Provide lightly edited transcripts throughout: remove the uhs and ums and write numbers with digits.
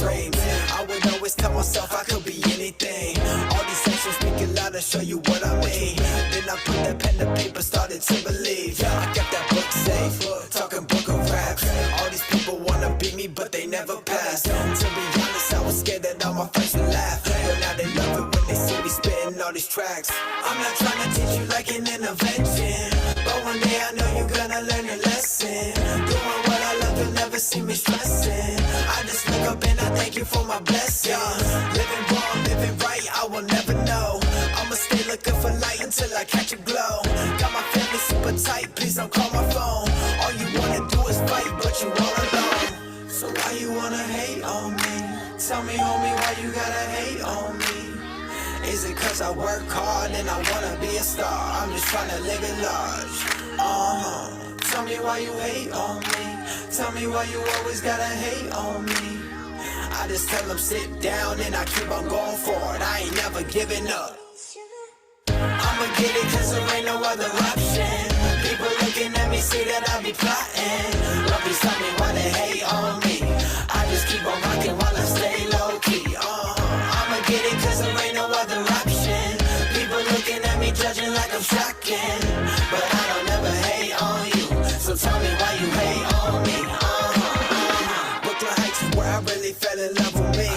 dreams. I would always tell myself I could be anything. All these actions speaking loud to show you what I mean. Then I put that pen to paper, started to believe. I kept that book safe, talking book of raps. All these people wanna beat me, but they never pass. To be honest, I was scared that all my friends would laugh, but now they love it when they see me spitting all these tracks. I'm not trying to teach you like an intervention, but one day I know you're gonna learn your lesson. Doing what I love, you'll never see me stressing. I just look up and I thank you for my blessings. Living wrong, living right, I will never know. I'ma stay looking for light until I catch a glow. Got my family super tight, please don't call my phone. All you wanna do is fight, but you all alone. So why you wanna hate on me? Tell me, homie, why you gotta hate on me? Is it cause I work hard and I wanna be a star? I'm just trying to live it large. Tell me why you hate on me. Tell me why you always gotta hate on me. I just tell them sit down and I keep on going forward. I ain't never giving up. I'ma get it cause there ain't no other option. People looking at me say that I be plotting. Lovey tell me why they hate on me. I just keep on rocking while I stay low key. I'ma get it cause there ain't no other option. People looking at me judging like I'm shocking, but I don't ever hate on you. So tell me why you hate on me. Brooklyn Heights is where I really fell in love with me.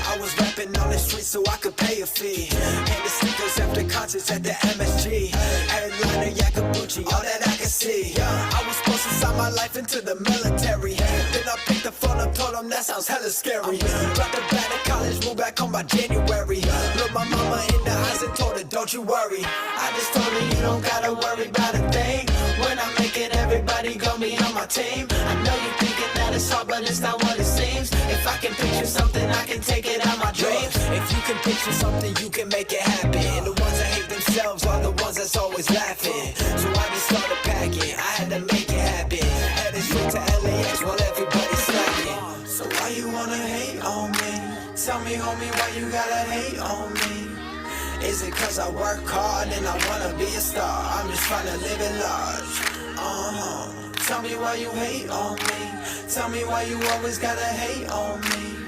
I was rapping on the street so I could pay a fee. And the stickers after concerts at the MSG. Headliner, Yakabuchi, all that I could see. I was supposed to sign my life into the military. Then I picked the phone up, told them that sounds hella scary. Dropped the bag at college, moved back home by January. Looked my mama in the eyes and told her, don't you worry. I just told her you don't gotta worry about a thing. When I make it, everybody gon' be on my team. I know you thinking that it's hard, but it's not what it seems. If I can picture something, I can take it out my dreams. If you can picture something, you can make it happen. And the ones that hate themselves are the ones that's always laughing. So I just started packing, I had to make it happen. Headed straight to LAX while everybody's slacking. So why you wanna hate on me? Tell me, homie, why you gotta hate on me? Is it cause I work hard and I wanna be a star? I'm just trying to live it large. Tell me why you hate on me. Tell me why you always gotta hate on me.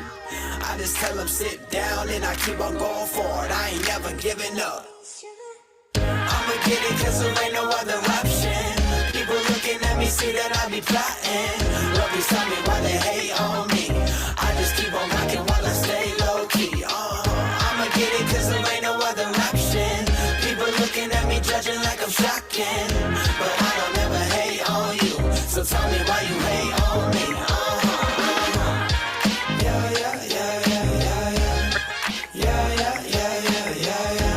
I just tell them sit down and I keep on going forward. I ain't never giving up. I'ma get it cause there ain't no other option. People looking at me see that I be plotting. Lovey tell me why they hate on me. I just keep on rocking while I stay low key. I'ma get it cause there ain't no other option. People looking at me judging like I'm shocking, but I don't ever hate on you. So tell me why you hate on me. Yeah, yeah, yeah, yeah, yeah, yeah. Yeah, yeah, yeah, yeah, yeah, yeah.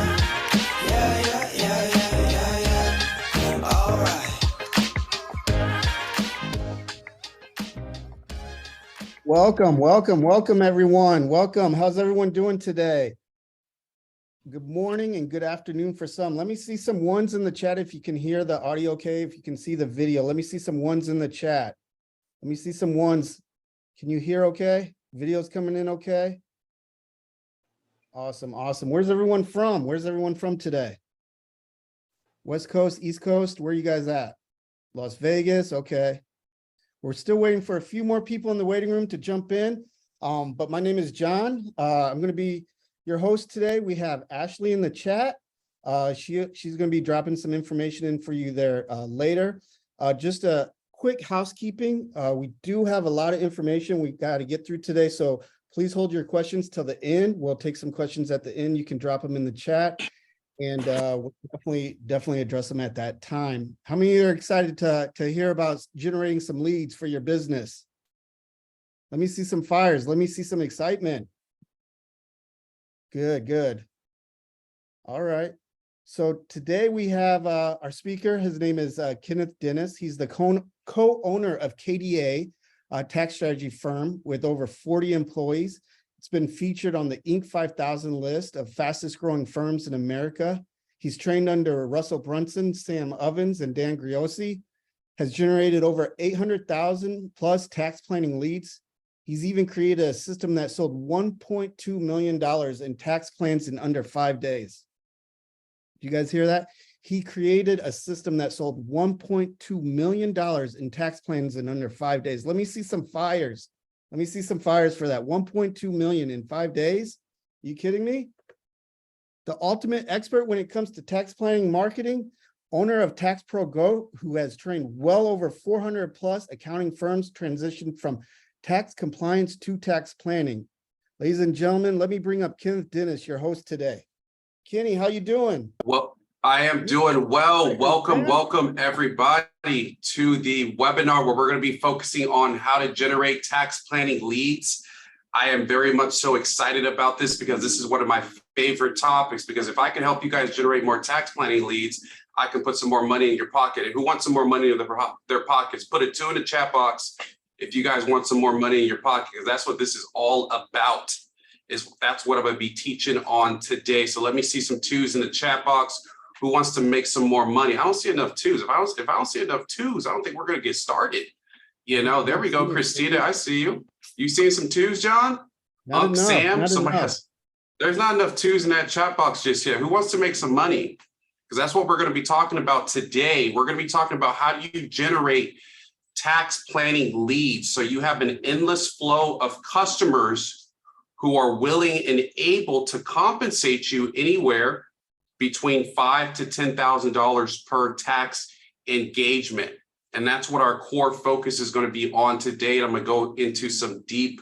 Yeah, yeah, yeah, yeah, yeah, yeah. All right. Welcome, everyone. Welcome. How's everyone doing today? Good morning and good afternoon for some. Let me see some ones in the chat if you can hear the audio okay, if you can see the video. Let me see some ones in the chat. Let me see some ones. Can you hear okay? Video's coming in okay? Awesome. Where's everyone from? Where's everyone from today? West Coast, East Coast, where are you guys at? Las Vegas, okay. We're still waiting for a few more people in the waiting room to jump in, but my name is John. I'm going to be your host today. We have Ashley in the chat. She's going to be dropping some information in for you there later. Just a quick housekeeping. We do have a lot of information we've got to get through today, so please hold your questions till the end. We'll take some questions at the end. You can drop them in the chat, and we'll definitely address them at that time. How many of you are excited to hear about generating some leads for your business? Let me see some fires. Let me see some excitement. Good. All right. So today we have our speaker. His name is Kenneth Dennis. He's the co-owner of KDA, a tax strategy firm with over 40 employees. It's been featured on the Inc. 5000 list of fastest growing firms in America. He's trained under Russell Brunson, Sam Ovens, and Dan Griosi, has generated over 800,000 plus tax planning leads. He's even created a system that sold $1.2 million in tax plans in under 5 days. Did you guys hear that? He created a system that sold $1.2 million in tax plans in under 5 days. Let me see some fires. Let me see some fires for that. 1.2 million in 5 days. You kidding me? The ultimate expert when it comes to tax planning marketing, owner of Tax Pro Go, who has trained well over 400 plus accounting firms transitioned from tax compliance to tax planning. Ladies and gentlemen, let me bring up Kenneth Dennis, your host today. Kenny, how you doing? Well, I am doing well. Welcome everybody to the webinar where we're going to be focusing on how to generate tax planning leads. I am very much so excited about this because this is one of my favorite topics, because if I can help you guys generate more tax planning leads, I can put some more money in your pocket. And who wants some more money in their pockets? Put a 2 in the chat box if you guys want some more money in your pocket, because that's what this is all about. That's what I'm going to be teaching on today. So let me see some 2s in the chat box. Who wants to make some more money? I don't see enough 2s. If I don't see enough 2s, I don't think we're going to get started. You know, there we go, Christina. I see you. You seeing some 2s, John? Not enough, Sam, somebody enough. has. There's not enough 2s in that chat box just yet. Who wants to make some money? Because that's what we're going to be talking about today. We're going to be talking about how do you generate tax planning leads so you have an endless flow of customers who are willing and able to compensate you anywhere between $5,000 to $10,000 per tax engagement. And that's what our core focus is going to be on today. I'm going to go into some deep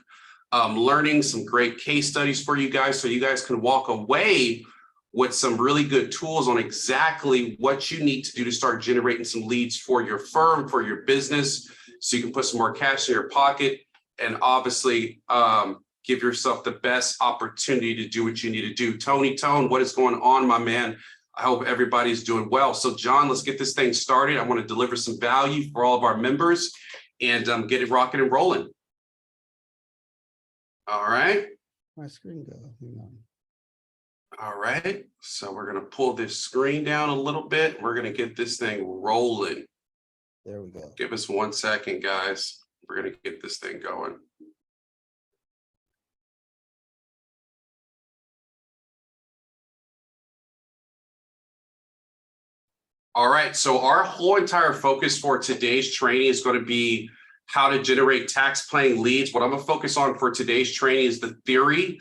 learning, some great case studies for you guys, so you guys can walk away with some really good tools on exactly what you need to do to start generating some leads for your firm, for your business, so you can put some more cash in your pocket and obviously give yourself the best opportunity to do what you need to do. Tone, what is going on, my man? I hope everybody's doing well. So John, let's get this thing started. I want to deliver some value for all of our members and get it rocking and rolling. All right. My screen go. Hang on. All right. So we're going to pull this screen down a little bit. We're going to get this thing rolling. There we go. Give us 1 second, guys. We're going to get this thing going. All right, so our whole entire focus for today's training is going to be how to generate tax planning leads. What I'm going to focus on for today's training is the theory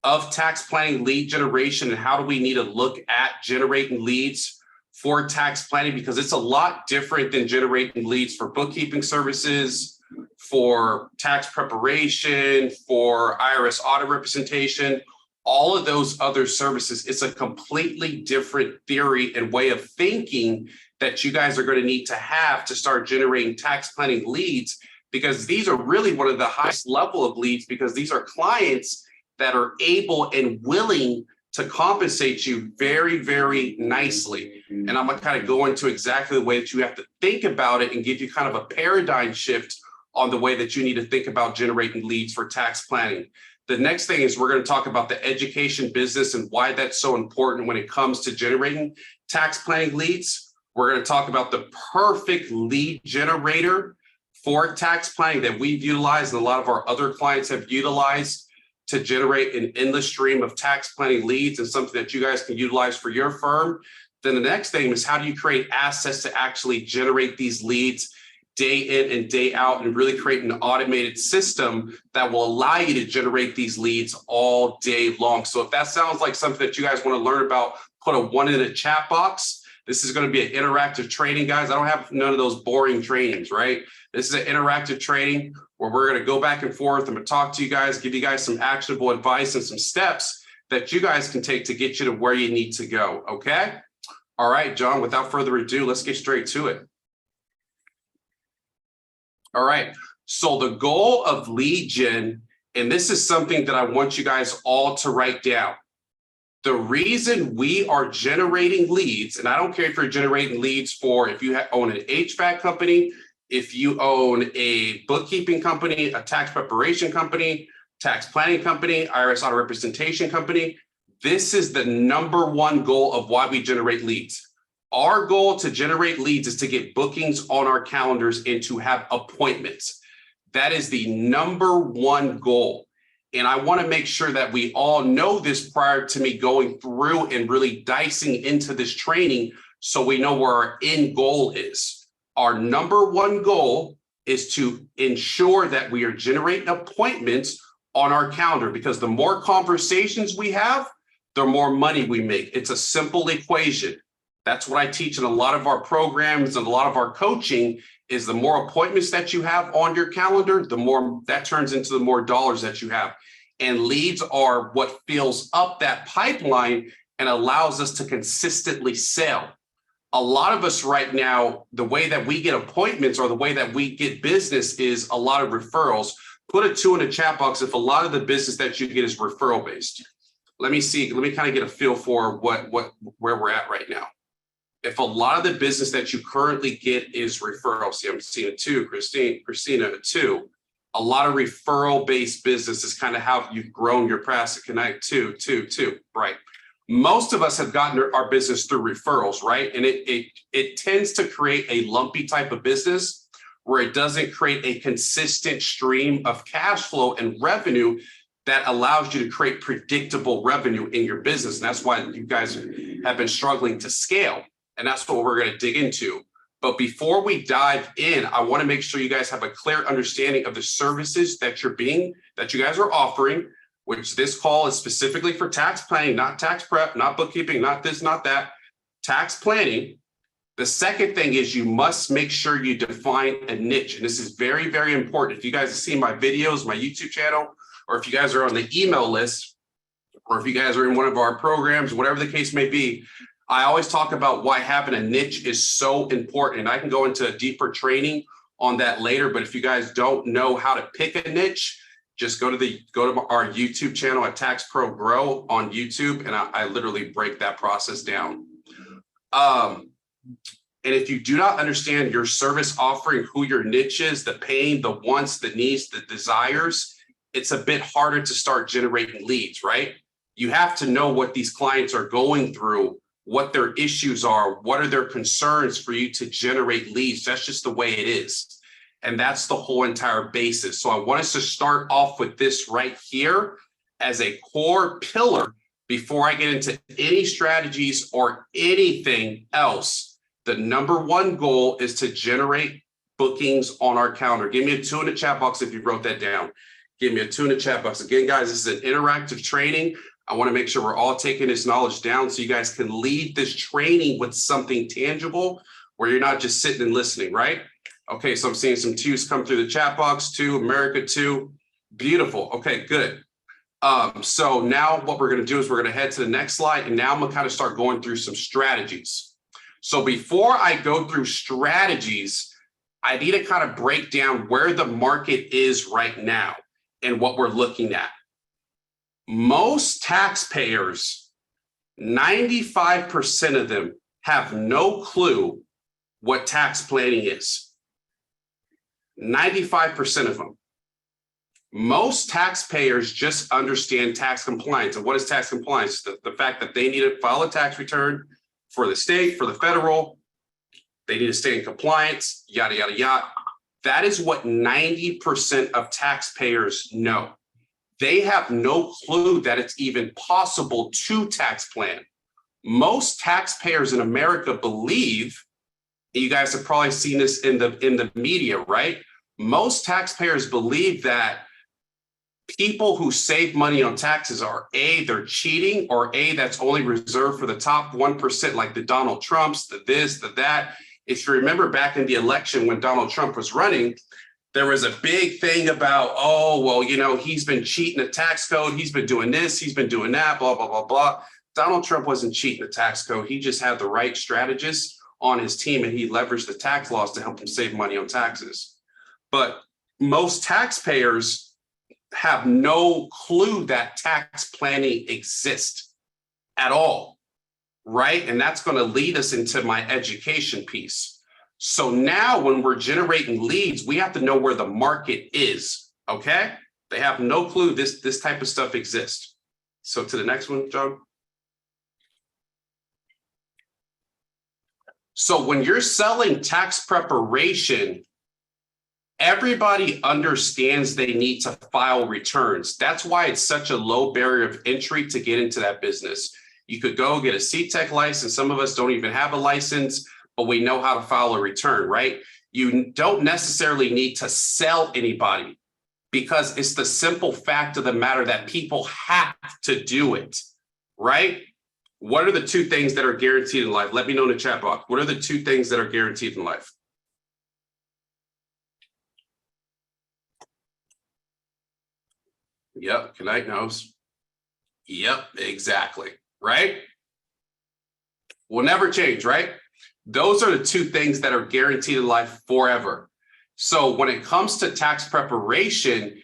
of tax planning lead generation and how do we need to look at generating leads for tax planning, because it's a lot different than generating leads for bookkeeping services, for tax preparation, for IRS audit representation. All of those other services, it's a completely different theory and way of thinking that you guys are going to need to have to start generating tax planning leads, because these are really one of the highest level of leads, because these are clients that are able and willing to compensate you very, very nicely. And I'm going to kind of go into exactly the way that you have to think about it and give you kind of a paradigm shift on the way that you need to think about generating leads for tax planning. The next thing is we're going to talk about the education business and why that's so important when it comes to generating tax planning leads. We're going to talk about the perfect lead generator for tax planning that we've utilized and a lot of our other clients have utilized to generate an endless stream of tax planning leads, and something that you guys can utilize for your firm. Then the next thing is how do you create assets to actually generate these leads day in and day out and really create an automated system that will allow you to generate these leads all day long. So if that sounds like something that you guys want to learn about, put a 1 in the chat box. This is going to be an interactive training, guys. I don't have none of those boring trainings, right? This is an interactive training where we're going to go back and forth. I'm going to talk to you guys, give you guys some actionable advice and some steps that you guys can take to get you to where you need to go, okay? All right, John, without further ado, let's get straight to it. All right, so the goal of lead gen, and this is something that I want you guys all to write down. The reason we are generating leads, and I don't care if you're generating leads for if you own an HVAC company, if you own a bookkeeping company, a tax preparation company, tax planning company, IRS audit representation company, this is the #1 goal of why we generate leads. Our goal to generate leads is to get bookings on our calendars and to have appointments. That is the #1 goal. And I want to make sure that we all know this prior to me going through and really dicing into this training so we know where our end goal is. Our #1 goal is to ensure that we are generating appointments on our calendar, because the more conversations we have, the more money we make. It's a simple equation. That's what I teach in a lot of our programs and a lot of our coaching is the more appointments that you have on your calendar, the more that turns into the more dollars that you have. And leads are what fills up that pipeline and allows us to consistently sell. A lot of us right now, the way that we get appointments or the way that we get business is a lot of referrals. Put a 2 in the chat box if a lot of the business that you get is referral based. Let me see. Let me kind of get a feel for where we're at right now. If a lot of the business that you currently get is referral, see, I'm seeing a 2, Christina, a 2. A lot of referral based business is kind of how you've grown your practice. Connect 2, right? Most of us have gotten our business through referrals, right? And it tends to create a lumpy type of business where it doesn't create a consistent stream of cash flow and revenue that allows you to create predictable revenue in your business. And that's why you guys have been struggling to scale. And that's what we're going to dig into. But before we dive in, I want to make sure you guys have a clear understanding of the services that you guys are offering, which this call is specifically for tax planning, not tax prep, not bookkeeping, not this, not that, tax planning. The second thing is you must make sure you define a niche. And this is very, very important. If you guys have seen my videos, my YouTube channel, or if you guys are on the email list, or if you guys are in one of our programs, whatever the case may be, I always talk about why having a niche is so important. And I can go into a deeper training on that later. But if you guys don't know how to pick a niche, just go to our YouTube channel at Tax Pro Grow on YouTube, and I literally break that process down. And if you do not understand your service offering, who your niche is, the pain, the wants, the needs, the desires, it's a bit harder to start generating leads, right? You have to know what these clients are going through, what their issues are, what are their concerns for you to generate leads. That's just the way it is. And that's the whole entire basis. So I want us to start off with this right here as a core pillar before I get into any strategies or anything else. The number one goal is to generate bookings on our calendar. Give me a 2 in the chat box if you wrote that down. Give me a 2 in the chat box. Again, guys, this is an interactive training. I want to make sure we're all taking this knowledge down so you guys can lead this training with something tangible where you're not just sitting and listening, right? Okay, so I'm seeing some 2s come through the chat box. 2, America 2, beautiful. Okay, good. So now what we're going to do is we're going to head to the next slide, and now I'm going to kind of start going through some strategies. So before I go through strategies, I need to kind of break down where the market is right now and what we're looking at. Most taxpayers, 95% of them have no clue what tax planning is. 95% of them. Most taxpayers just understand tax compliance. And what is tax compliance? The fact that they need to file a tax return for the state, for the federal, they need to stay in compliance, yada, yada, yada. That is what 90% of taxpayers know. They have no clue that it's even possible to tax plan. Most taxpayers in America believe, you guys have probably seen this in the media, right? Most taxpayers believe that people who save money on taxes are A, they're cheating, or A, that's only reserved for the top 1%, like the Donald Trumps, the this, the that. If you remember back in the election when Donald Trump was running, there was a big thing about, oh, well, you know, he's been cheating the tax code. He's been doing this. He's been doing that, blah, blah, blah, blah. Donald Trump wasn't cheating the tax code. He just had the right strategists on his team, and he leveraged the tax laws to help him save money on taxes. But most taxpayers have no clue that tax planning exists at all, right? And that's going to lead us into my education piece. So now when we're generating leads, we have to know where the market is, okay? They have no clue this type of stuff exists. So to the next one, John. So when you're selling tax preparation, everybody understands they need to file returns. That's why it's such a low barrier of entry to get into that business. You could go get a CTEC license. Some of us don't even have a license, but we know how to file a return, right? You don't necessarily need to sell anybody because it's the simple fact of the matter that people have to do it, right? What are the two things that are guaranteed in life? Let me know in the chat box. What are the two things that are guaranteed in life? Yep, good night, nose. Yep, exactly, right? Will never change, right? Those are the two things that are guaranteed in life forever. So when it comes to tax preparation,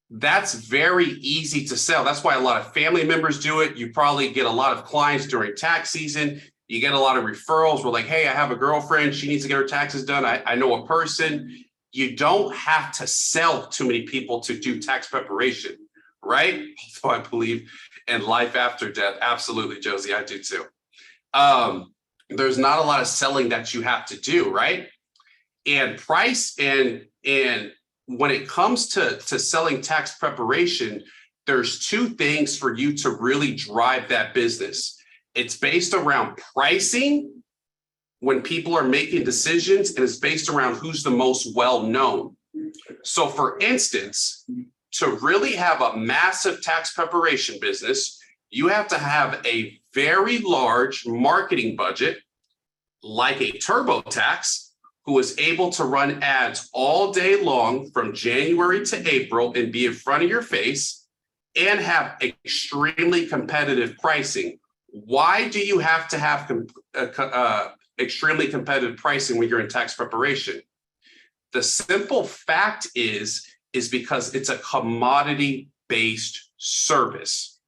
that's very easy to sell. That's why a lot of family members do it. You probably get a lot of clients during tax season. You get a lot of referrals. We're like, hey, I have a girlfriend. She needs to get her taxes done. I know a person. You don't have to sell too many people to do tax preparation, right? So I believe in life after death. Absolutely, Josie, I do too. There's not a lot of selling that you have to do, right? And price and when it comes to selling tax preparation, there's two things for you to really drive that business. It's based around pricing when people are making decisions, and it's based around who's the most well-known. So for instance, to really have a massive tax preparation business, you have to have a very large marketing budget, like a TurboTax, who is able to run ads all day long from January to April and be in front of your face and have extremely competitive pricing. Why do you have to have extremely competitive pricing when you're in tax preparation? The simple fact is because it's a commodity-based service.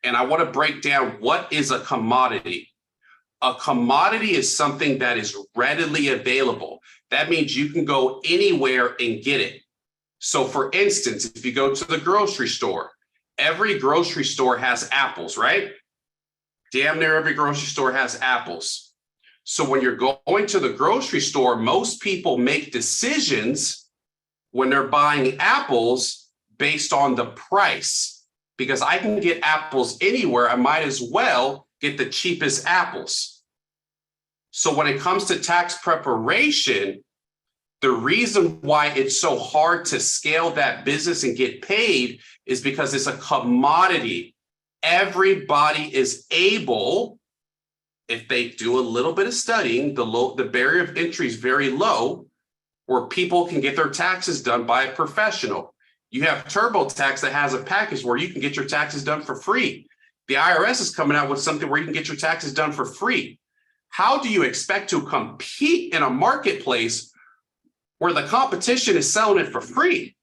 And I want to break down what is a commodity. A commodity is something that is readily available. That means you can go anywhere and get it. So for instance, if you go to the grocery store, every grocery store has apples, right? Damn near every grocery store has apples. So when you're going to the grocery store, most people make decisions when they're buying apples based on the price. Because I can get apples anywhere, I might as well get the cheapest apples. So when it comes to tax preparation, the reason why it's so hard to scale that business and get paid is because it's a commodity. Everybody is able, if they do a little bit of studying, the barrier of entry is very low, where people can get their taxes done by a professional. You have TurboTax that has a package where you can get your taxes done for free. The IRS is coming out with something where you can get your taxes done for free. How do you expect to compete in a marketplace where the competition is selling it for free?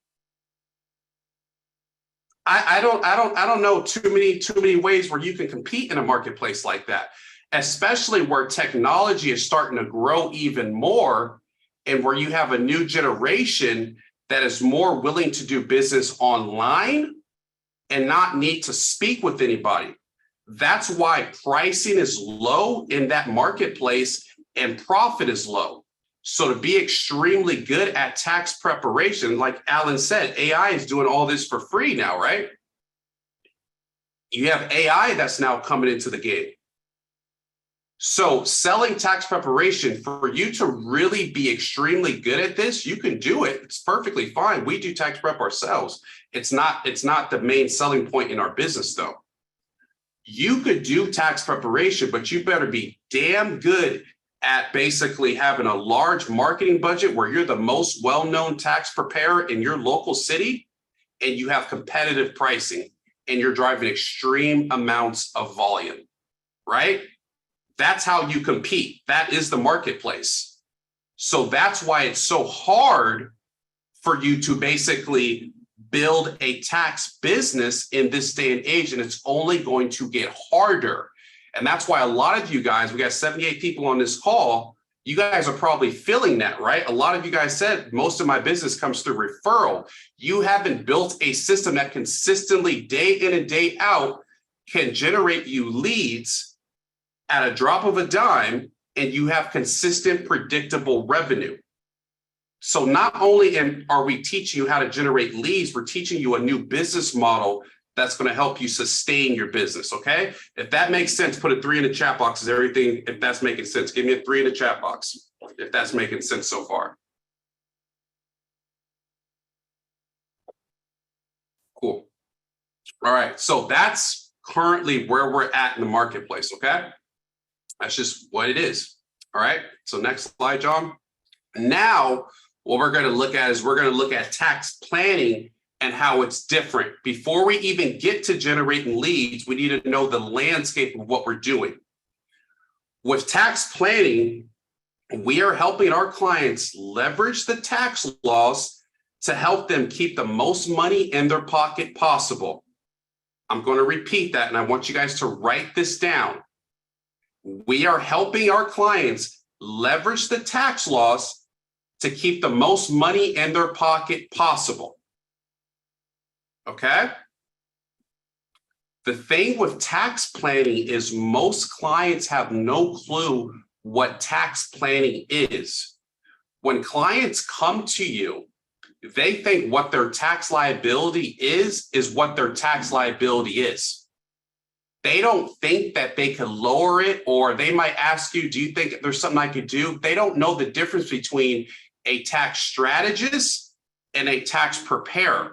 I don't know too many ways where you can compete in a marketplace like that, especially where technology is starting to grow even more and where you have a new generation that is more willing to do business online and not need to speak with anybody. That's why pricing is low in that marketplace and profit is low. So to be extremely good at tax preparation, like Alan said, AI is doing all this for free now, right? You have AI that's now coming into the game. So selling tax preparation, for you to really be extremely good at this, you can do it. It's perfectly fine. We do tax prep ourselves. It's not the main selling point in our business though. You could do tax preparation, but you better be damn good at basically having a large marketing budget where you're the most well-known tax preparer in your local city and you have competitive pricing and you're driving extreme amounts of volume, right? That's how you compete. That is the marketplace. So that's why it's so hard for you to basically build a tax business in this day and age, and it's only going to get harder. And that's why a lot of you guys, we got 78 people on this call, you guys are probably feeling that, right? A lot of you guys said, most of my business comes through referral. You haven't built a system that consistently, day in and day out, can generate you leads at a drop of a dime, and you have consistent, predictable revenue. So not only are we teaching you how to generate leads, we're teaching you a new business model that's going to help you sustain your business, okay? If that makes sense, put a 3 in the chat box. Is everything, if that's making sense, give me a 3 in the chat box, if that's making sense so far. All right, so that's currently where we're at in the marketplace, okay? That's just what it is. All right, so next slide, John. Now, what we're gonna look at is we're gonna look at tax planning and how it's different. Before we even get to generating leads, we need to know the landscape of what we're doing. With tax planning, we are helping our clients leverage the tax laws to help them keep the most money in their pocket possible. I'm going to repeat that, and I want you guys to write this down. We are helping our clients leverage the tax laws to keep the most money in their pocket possible. Okay? The thing with tax planning is most clients have no clue what tax planning is. When clients come to you, they think what their tax liability is what their tax liability is. They don't think that they can lower it, or they might ask you, do you think there's something I could do? They don't know the difference between a tax strategist and a tax preparer.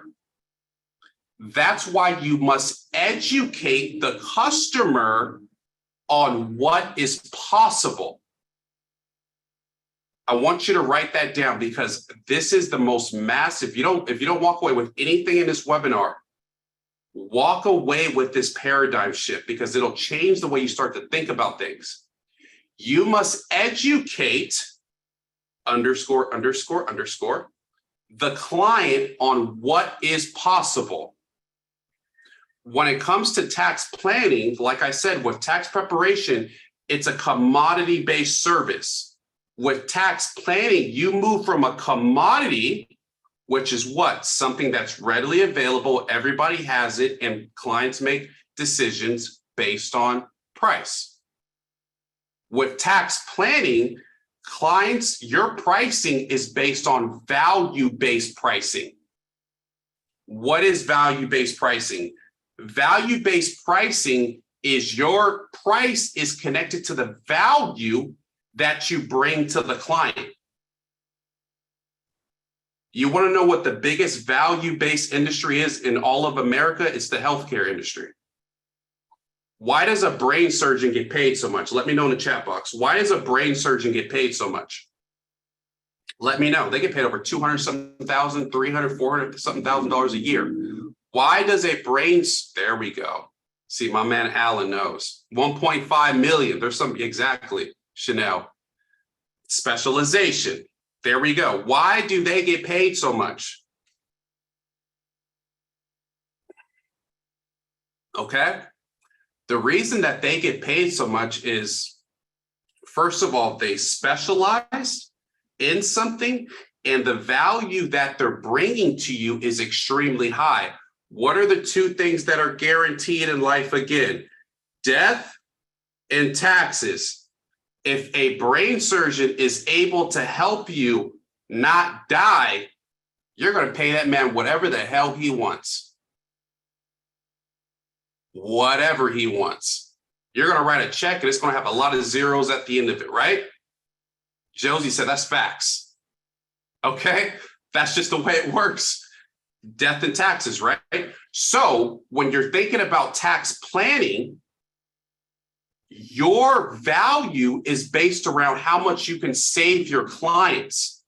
That's why you must educate the customer on what is possible. I want you to write that down, because this is the most massive. If you don't walk away with anything in this webinar, walk away with this paradigm shift, because it'll change the way you start to think about things. You must educate ___ the client on what is possible. When it comes to tax planning, like I said, with tax preparation, it's a commodity-based service. With tax planning, you move from a commodity, which is what? Something that's readily available, everybody has it, and clients make decisions based on price. With tax planning, clients, your pricing is based on value-based pricing. What is value-based pricing? Value-based pricing is your price is connected to the value that you bring to the client. You want to know what the biggest value-based industry is in all of America? It's the healthcare industry. Why does a brain surgeon get paid so much? Let me know in the chat box. Why does a brain surgeon get paid so much? Let me know. They get paid over 200-something thousand, 300, 400-something thousand dollars a year. Why does a brain, there we go. See, my man Alan knows. 1.5 million. There's some, exactly, Chanel. Specialization. There we go. Why do they get paid so much? Okay. The reason that they get paid so much is, first of all, they specialize in something, and the value that they're bringing to you is extremely high. What are the two things that are guaranteed in life again? Death and taxes. If a brain surgeon is able to help you not die, you're going to pay that man whatever the hell he wants. Whatever he wants. You're going to write a check and it's going to have a lot of zeros at the end of it, right? Josie said that's facts. Okay? That's just the way it works. Death and taxes, right? So when you're thinking about tax planning, your value is based around how much you can save your clients.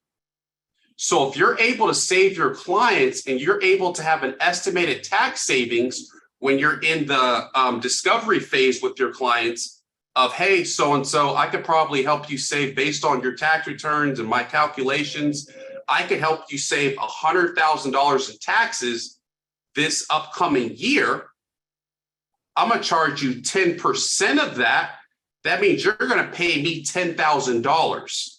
So if you're able to save your clients and you're able to have an estimated tax savings when you're in the discovery phase with your clients of, hey, so-and-so, I could probably help you save based on your tax returns and my calculations. I could help you save $100,000 in taxes this upcoming year. I'm going to charge you 10% of that. That means you're going to pay me $10,000.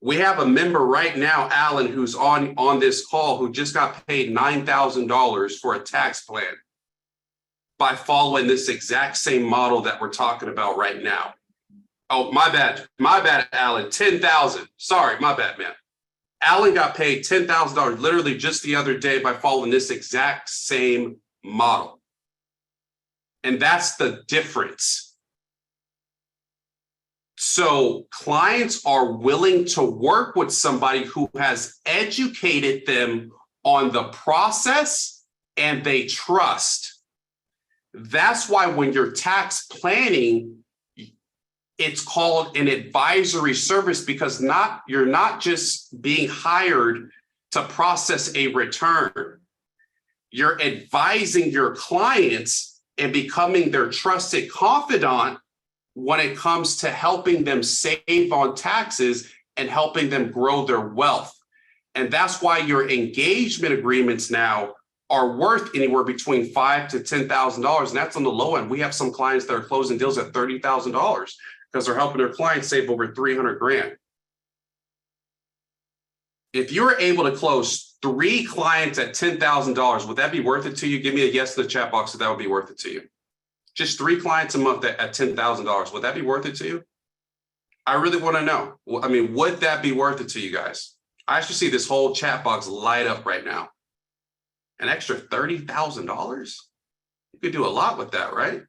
We have a member right now, Alan, who's on this call, who just got paid $9,000 for a tax plan by following this exact same model that we're talking about right now. Oh, my bad, Alan, 10,000. Sorry, my bad, man. Alan got paid $10,000 literally just the other day by following this exact same model. And that's the difference. So clients are willing to work with somebody who has educated them on the process and they trust. That's why when you're tax planning, it's called an advisory service, because you're not just being hired to process a return. You're advising your clients and becoming their trusted confidant when it comes to helping them save on taxes and helping them grow their wealth. And that's why your engagement agreements now are worth anywhere between $5,000 to $10,000. And that's on the low end. We have some clients that are closing deals at $30,000 because they're helping their clients save over 300 grand. If you're able to close 3 clients at $10,000, would that be worth it to you? Give me a yes in the chat box if that would be worth it to you. Just 3 clients a month at $10,000. Would that be worth it to you? I really want to know. I mean, would that be worth it to you guys? I should see this whole chat box light up right now. An extra $30,000? You could do a lot with that, right?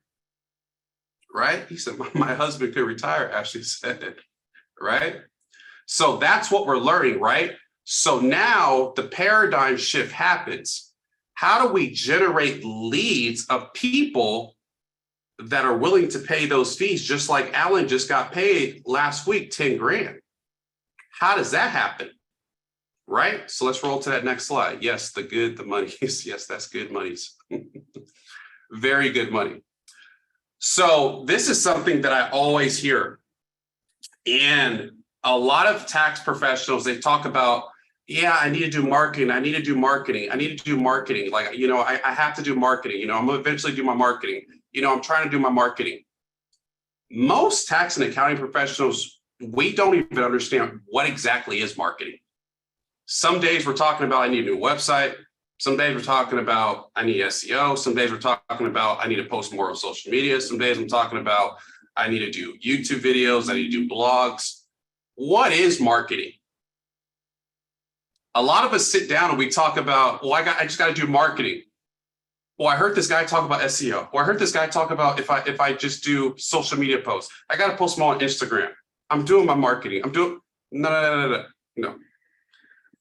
Right? He said, my husband could retire, Ashley said, right? So that's what we're learning, right? So now the paradigm shift happens. How do we generate leads of people that are willing to pay those fees? Just like Alan just got paid last week, 10 grand. How does that happen? Right? So let's roll to that next slide. Yes, the monies. Yes, that's good monies. Very good money. So this is something that I always hear. And a lot of tax professionals, they talk about, yeah, I need to do marketing. I need to do marketing. I need to do marketing. Like, I have to do marketing. I'm going to eventually do my marketing. I'm trying to do my marketing. Most tax and accounting professionals, we don't even understand what exactly is marketing. Some days we're talking about, I need a new website. Some days we're talking about, I need SEO. Some days we're talking about, I need to post more on social media. Some days I'm talking about, I need to do YouTube videos. I need to do blogs. What is marketing? A lot of us sit down and we talk about, well, I just got to do marketing. Well, I heard this guy talk about SEO. Well, I heard this guy talk about if I just do social media posts, I got to post more on Instagram. I'm doing my marketing. No.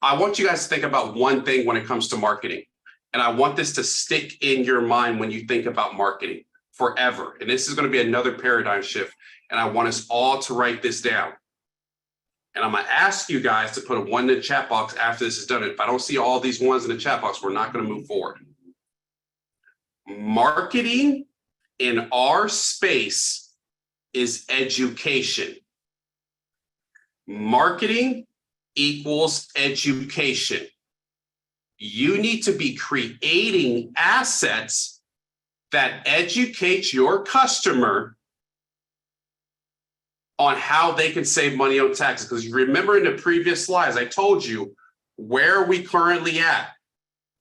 I want you guys to think about one thing when it comes to marketing. And I want this to stick in your mind when you think about marketing forever. And this is going to be another paradigm shift. And I want us all to write this down. And I'm going to ask you guys to put a 1 in the chat box after this is done. If I don't see all these 1s in the chat box, we're not going to move forward. Marketing in our space is education. Marketing equals education. You need to be creating assets that educate your customer on how they can save money on taxes. Because you remember in the previous slides, I told you where are we currently at.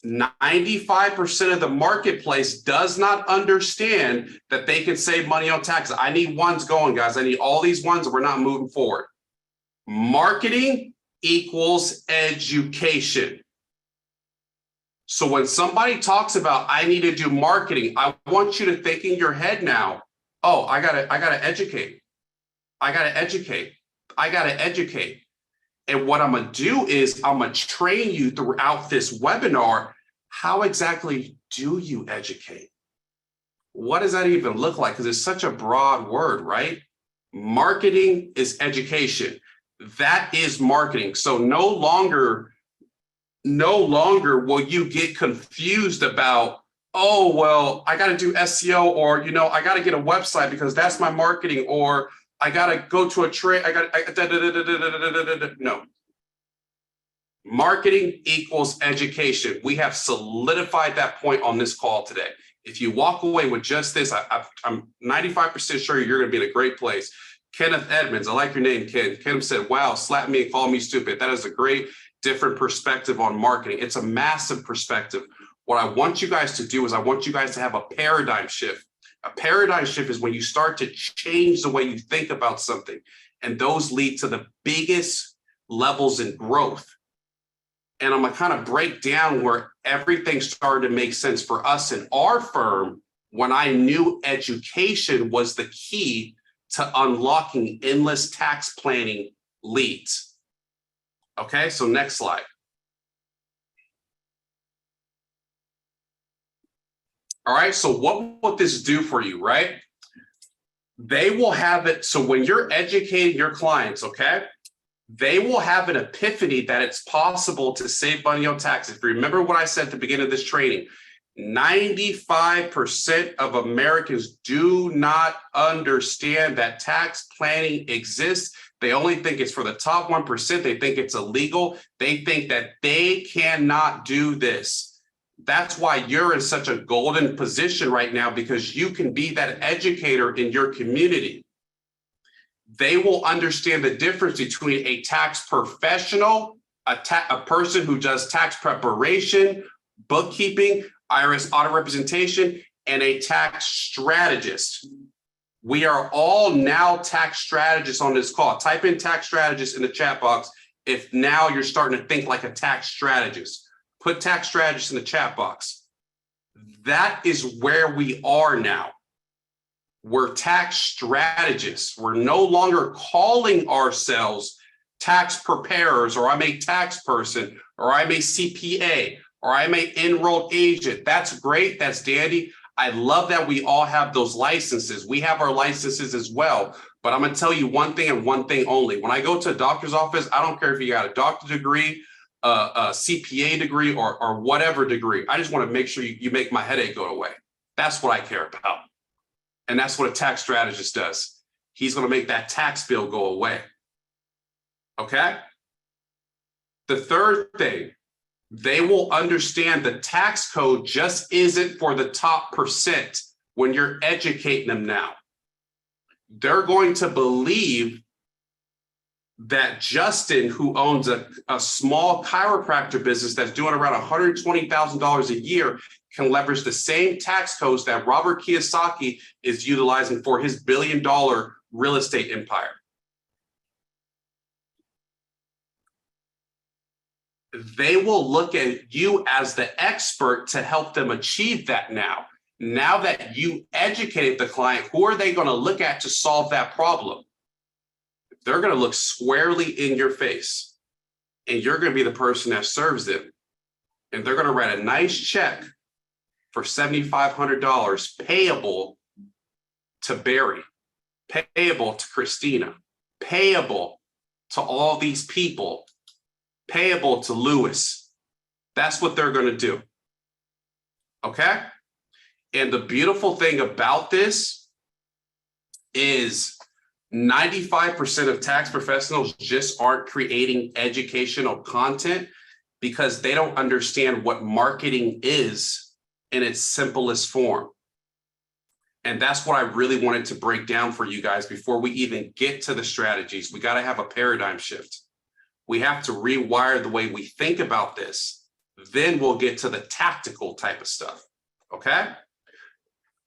95% of the marketplace does not understand that they can save money on taxes. I need 1s going, guys. I need all these 1s, or we're not moving forward. Marketing equals education. So when somebody talks about, I need to do marketing, I want you to think in your head now, oh, I gotta educate. I gotta educate. I gotta educate. And what I'm gonna do is I'm gonna train you throughout this webinar. How exactly do you educate? What does that even look like? Because it's such a broad word, right? Marketing is education. That is marketing. So no longer will you get confused about, oh, well, I got to do SEO, or, I got to get a website because that's my marketing, or I got to go to a trade. No. Marketing equals education. We have solidified that point on this call today. If you walk away with just this, I'm 95% sure you're going to be in a great place. Kenneth Edmonds, I like your name, Ken. Ken said, wow, slap me and call me stupid. That is a great different perspective on marketing. It's a massive perspective. What I want you guys to do is I want you guys to have a paradigm shift. A paradigm shift is when you start to change the way you think about something, and those lead to the biggest levels in growth. And I'm going to kind of break down where everything started to make sense for us in our firm when I knew education was the key to unlocking endless tax planning leads. Okay, so next slide. All right. So what will this do for you, right? They will have it. So when you're educating your clients, okay, they will have an epiphany that it's possible to save money on taxes. Remember what I said at the beginning of this training, 95% of Americans do not understand that tax planning exists. They only think it's for the top 1%. They think it's illegal. They think that they cannot do this. That's why you're in such a golden position right now, because you can be that educator in your community. They will understand the difference between a tax professional, a person who does tax preparation, bookkeeping, IRS audit representation, and a tax strategist. We are all now tax strategists on this call. Type in tax strategist in the chat box if now you're starting to think like a tax strategist. Put tax strategist in the chat box. That is where we are now. We're tax strategists. We're no longer calling ourselves tax preparers, or I'm a tax person, or I'm a CPA, or I'm an enrolled agent. That's great. That's dandy. I love that we all have those licenses. We have our licenses as well. But I'm going to tell you one thing and one thing only. When I go to a doctor's office, I don't care if you got a doctorate degree, a CPA degree, or whatever degree. I just want to make sure you make my headache go away. That's what I care about. And that's what a tax strategist does. He's going to make that tax bill go away. Okay? The third thing, they will understand the tax code just isn't for the top percent when you're educating them now. They're going to believe that Justin, who owns a small chiropractor business that's doing around $120,000 a year, can leverage the same tax codes that Robert Kiyosaki is utilizing for his billion-dollar real estate empire. They will look at you as the expert to help them achieve that now. Now that you educated the client, who are they going to look at to solve that problem? They're going to look squarely in your face, and you're going to be the person that serves them. And they're going to write a nice check for $7,500 payable to Barry, payable to Christina, payable to all these people, payable to Lewis. That's what they're going to do. Okay? And the beautiful thing about this is 95% of tax professionals just aren't creating educational content because they don't understand what marketing is in its simplest form. And that's what I really wanted to break down for you guys before we even get to the strategies. We got to have a paradigm shift. We have to rewire the way we think about this. Then we'll get to the tactical type of stuff. Okay?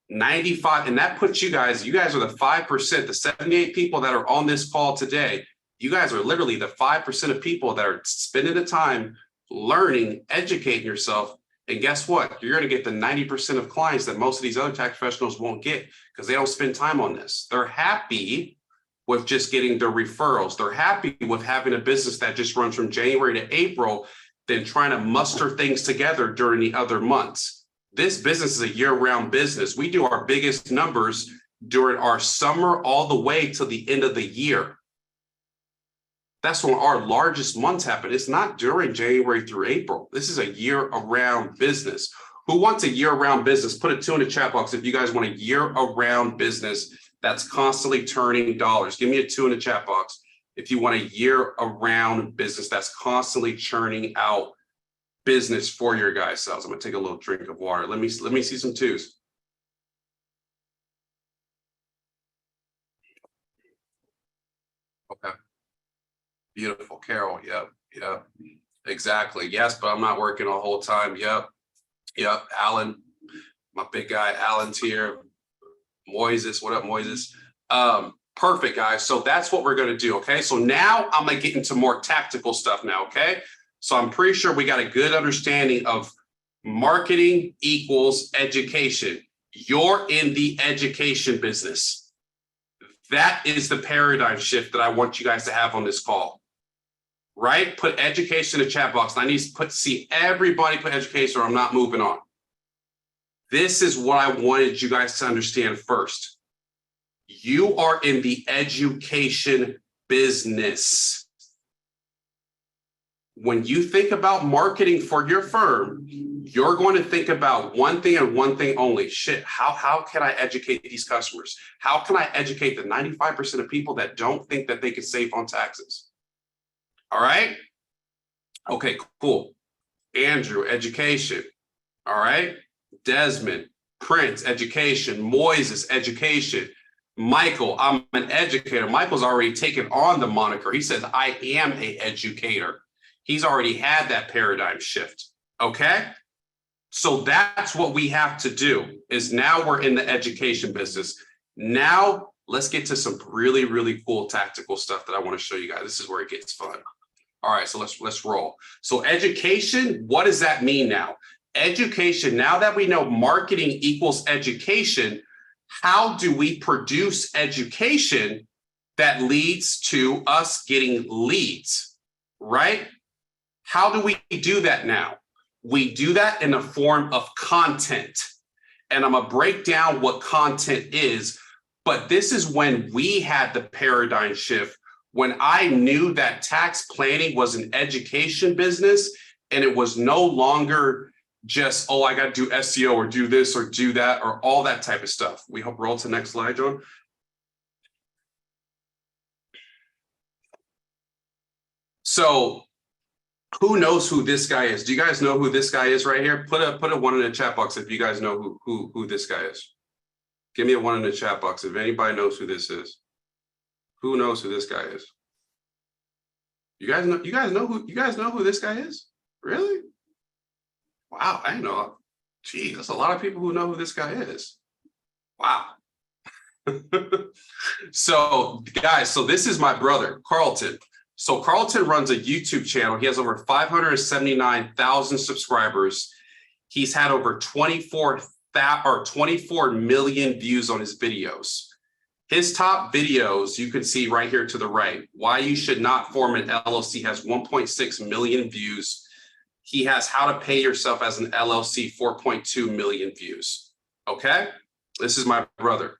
95, and that puts you guys are the 5%, the 78 people that are on this call today. You guys are literally the 5% of people that are spending the time learning, educating yourself. And guess what? You're going to get the 90% of clients that most of these other tax professionals won't get because they don't spend time on this. They're happy with just getting their referrals. They're happy with having a business that just runs from January to April than trying to muster things together during the other months. This business is a year-round business. We do our biggest numbers during our summer all the way to the end of the year. That's when our largest months happen. It's not during January through April. This is a year-round business. Who wants a year-round business? Put a 2 in the chat box if you guys want a year-round business that's constantly turning dollars. Give me a 2 in the chat box if you want a year-round business that's constantly churning out business for your guys' selves. I'm gonna take a little drink of water. Let me see some 2s. Okay. Beautiful, Carol. Yep. Exactly. Yes, but I'm not working the whole time. Yep. Alan, my big guy, Alan's here. Moises, what up, Moises? Perfect, guys. So that's what we're gonna do. Okay. So now I'm gonna get into more tactical stuff now. Okay. So I'm pretty sure we got a good understanding of marketing equals education. You're in the education business. That is the paradigm shift that I want you guys to have on this call, right? Put education in the chat box. I need to see everybody put education or I'm not moving on. this is what I wanted you guys to understand first. You are in the education business. When you think about marketing for your firm, you're going to think about one thing and one thing only. Shit, how can I educate these customers? How can I educate the 95% of people that don't think that they can save on taxes? All right. Okay, cool. Andrew, education. All right. Desmond, Prince, education. Moises, education. Michael, I'm an educator. Michael's already taken on the moniker. He says, I am an educator. He's already had that paradigm shift. Okay. So that's what we have to do is now we're in the education business. Now let's get to some really, really cool tactical stuff that I want to show you guys. This is where it gets fun. All right, so let's roll. So education, what does that mean now? Education, now that we know marketing equals education, how do we produce education that leads to us getting leads, right? How do we do that now? We do that in the form of content. And I'm gonna break down what content is, but this is when we had the paradigm shift, when I knew that tax planning was an education business and it was no longer just, oh, I got to do SEO or do this or do that or all that type of stuff. We hope roll to the next slide, John. So who knows who this guy is? Do you guys know who this guy is right here? Put a one in the chat box if you guys know who this guy is. Give me a one in the chat box if anybody knows who this is. Who knows who this guy is? You guys know who this guy is? Really? Wow, I know. Gee, there's a lot of people who know who this guy is. Wow. So guys, so this is my brother, Carlton. So Carlton runs a YouTube channel. He has over 579,000 subscribers. He's had over 24 million views on his videos. His top videos, you can see right here to the right, why you should not form an LLC has 1.6 million views. He has how to pay yourself as an LLC, 4.2 million views. Okay, this is my brother.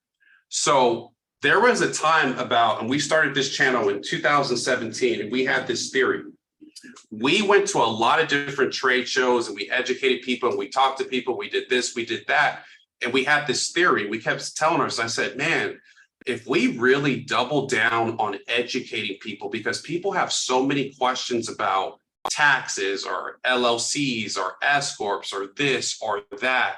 So there was a time and we started this channel in 2017, and we had this theory. We went to a lot of different trade shows and we educated people and we talked to people. We did this, we did that. And we had this theory. We kept telling us, I said, man, if we really double down on educating people, because people have so many questions about taxes or LLCs or S Corps or this or that.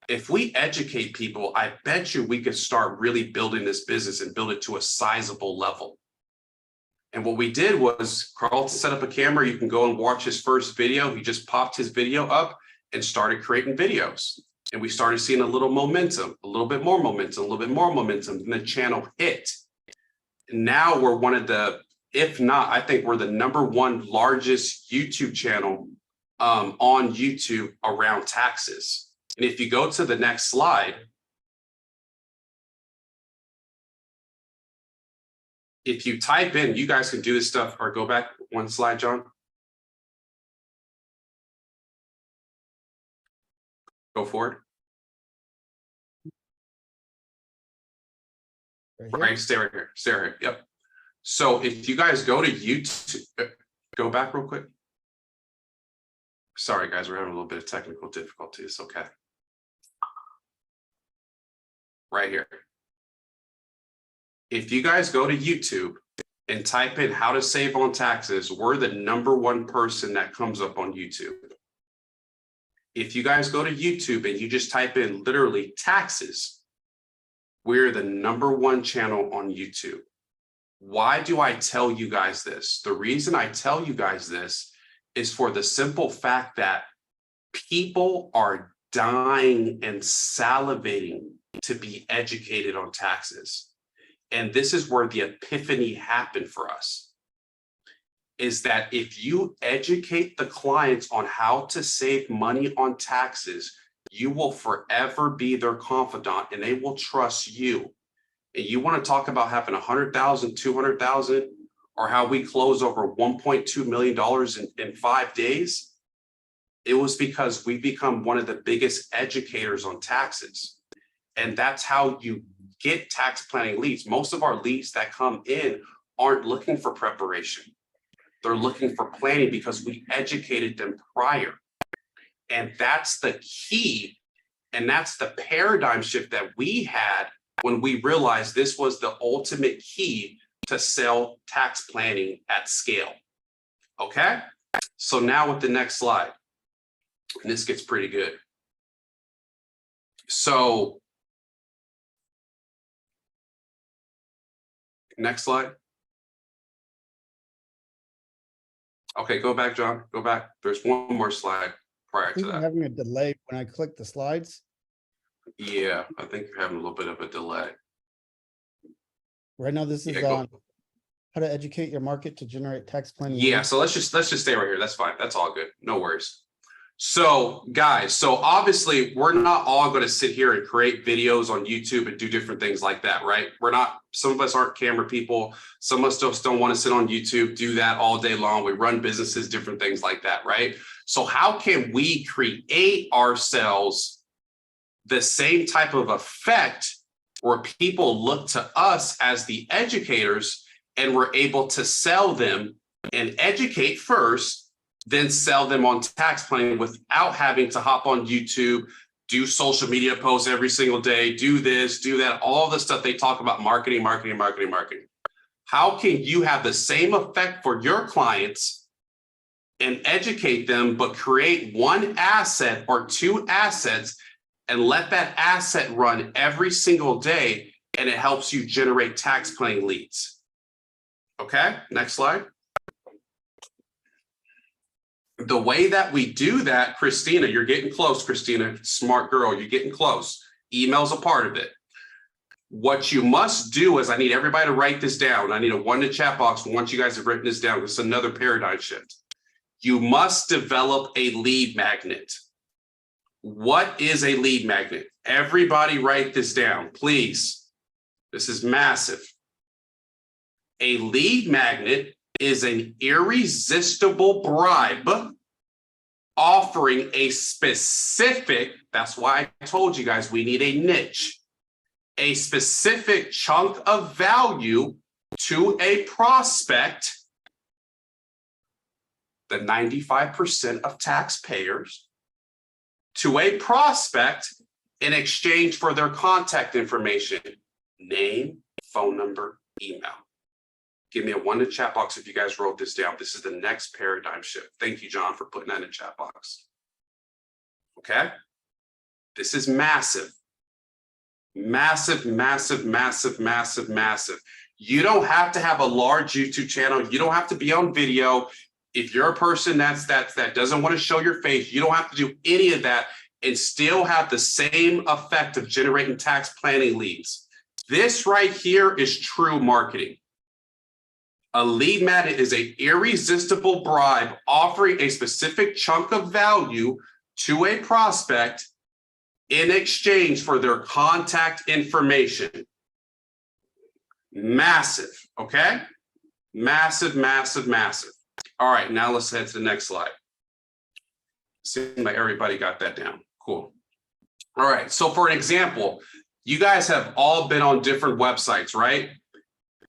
If we educate people, I bet you we could start really building this business and build it to a sizable level. And what we did was Carl set up a camera. You can go and watch his first video. He just popped his video up and started creating videos. And we started seeing a little momentum, a little bit more momentum, a little bit more momentum, and the channel hit. And now we're one of the, if not, I think we're the #1 largest YouTube channel on YouTube around taxes. And if you go to the next slide, if you type in, you guys can do this stuff, or go back one slide, John. Go forward. Right, stay right here. Stay right here. Yep. So if you guys go to YouTube, go back real quick. Sorry, guys, we're having a little bit of technical difficulty. It's okay. Right here. If you guys go to YouTube and type in how to save on taxes, we're the #1 person that comes up on YouTube. If you guys go to YouTube and you just type in literally taxes, we're the #1 channel on YouTube. Why do I tell you guys this? The reason I tell you guys this is for the simple fact that people are dying and salivating to be educated on taxes. And this is where the epiphany happened for us, is that if you educate the clients on how to save money on taxes, you will forever be their confidant and they will trust you. And you want to talk about having 100,000, 200,000, or how we close over $1.2 million in 5 days? It was because we become one of the biggest educators on taxes. And that's how you get tax planning leads. Most of our leads that come in aren't looking for preparation. They're looking for planning because we educated them prior. And that's the key. And that's the paradigm shift that we had when we realized this was the ultimate key to sell tax planning at scale. Okay? So now with the next slide, and this gets pretty good. So next slide. Okay, go back, John, go back. There's one more slide prior I think to I'm that. having a delay when I click the slides. Yeah, I think you're having a little bit of a delay. Right now, this is Yeah, go. on how to educate your market to generate tax planning. Yeah, leads. so let's just stay right here. That's fine. That's all good. No worries. So guys, so obviously we're not all going to sit here and create videos on YouTube and do different things like that, right? We're not, some of us aren't camera people. Some of us just don't want to sit on YouTube, do that all day long. We run businesses, different things like that, right? So how can we create ourselves the same type of effect where people look to us as the educators and we're able to sell them and educate first, then sell them on tax planning without having to hop on YouTube, do social media posts every single day, do this, do that, all the stuff they talk about marketing. How can you have the same effect for your clients and educate them, but create one asset or two assets and let that asset run every single day, and it helps you generate tax planning leads? Okay, next slide. The way that we do that, Christina, you're getting close, Christina, smart girl, you're getting close. Email's a part of it. What you must do is, I need everybody to write this down. I need a 1 in the chat box once you guys have written this down. This is another paradigm shift. You must develop a lead magnet. What is a lead magnet? Everybody write this down, please. This is massive. A lead magnet is an irresistible bribe offering a specific, that's why I told you guys we need a niche, a specific chunk of value to a prospect, the 95% of taxpayers, to a prospect in exchange for their contact information, name, phone number, email. Give me a 1 in the chat box if you guys wrote this down. This is the next paradigm shift. Thank you, John, for putting that in the chat box. Okay? This is massive. Massive. You don't have to have a large YouTube channel. You don't have to be on video. If you're a person that doesn't want to show your face, you don't have to do any of that and still have the same effect of generating tax planning leads. This right here is true marketing. A lead magnet is an irresistible bribe offering a specific chunk of value to a prospect in exchange for their contact information. Massive, okay? Massive. All right, now let's head to the next slide. Seems like everybody got that down. Cool. All right, so for an example, you guys have all been on different websites, right?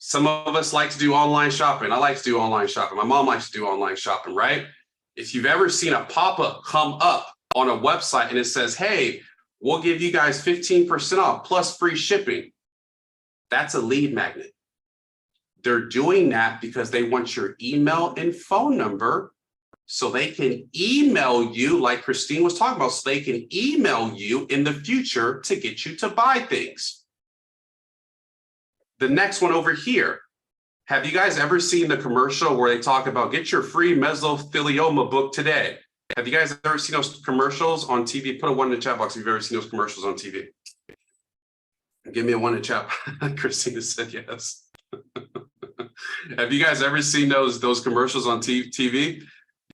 Some of us like to do online shopping. I like to do online shopping. My mom likes to do online shopping, right? If you've ever seen a pop-up come up on a website and it says, hey, we'll give you guys 15% off plus free shipping, that's a lead magnet. They're doing that because they want your email and phone number so they can email you, like Christine was talking about, so they can email you in the future to get you to buy things. The next one over here. Have you guys ever seen the commercial where they talk about get your free mesothelioma book today? Have you guys ever seen those commercials on TV? Put a 1 in the chat box if you've ever seen those commercials on TV. Give me a 1 in the chat. Christina said yes. Have you guys ever seen those commercials on TV?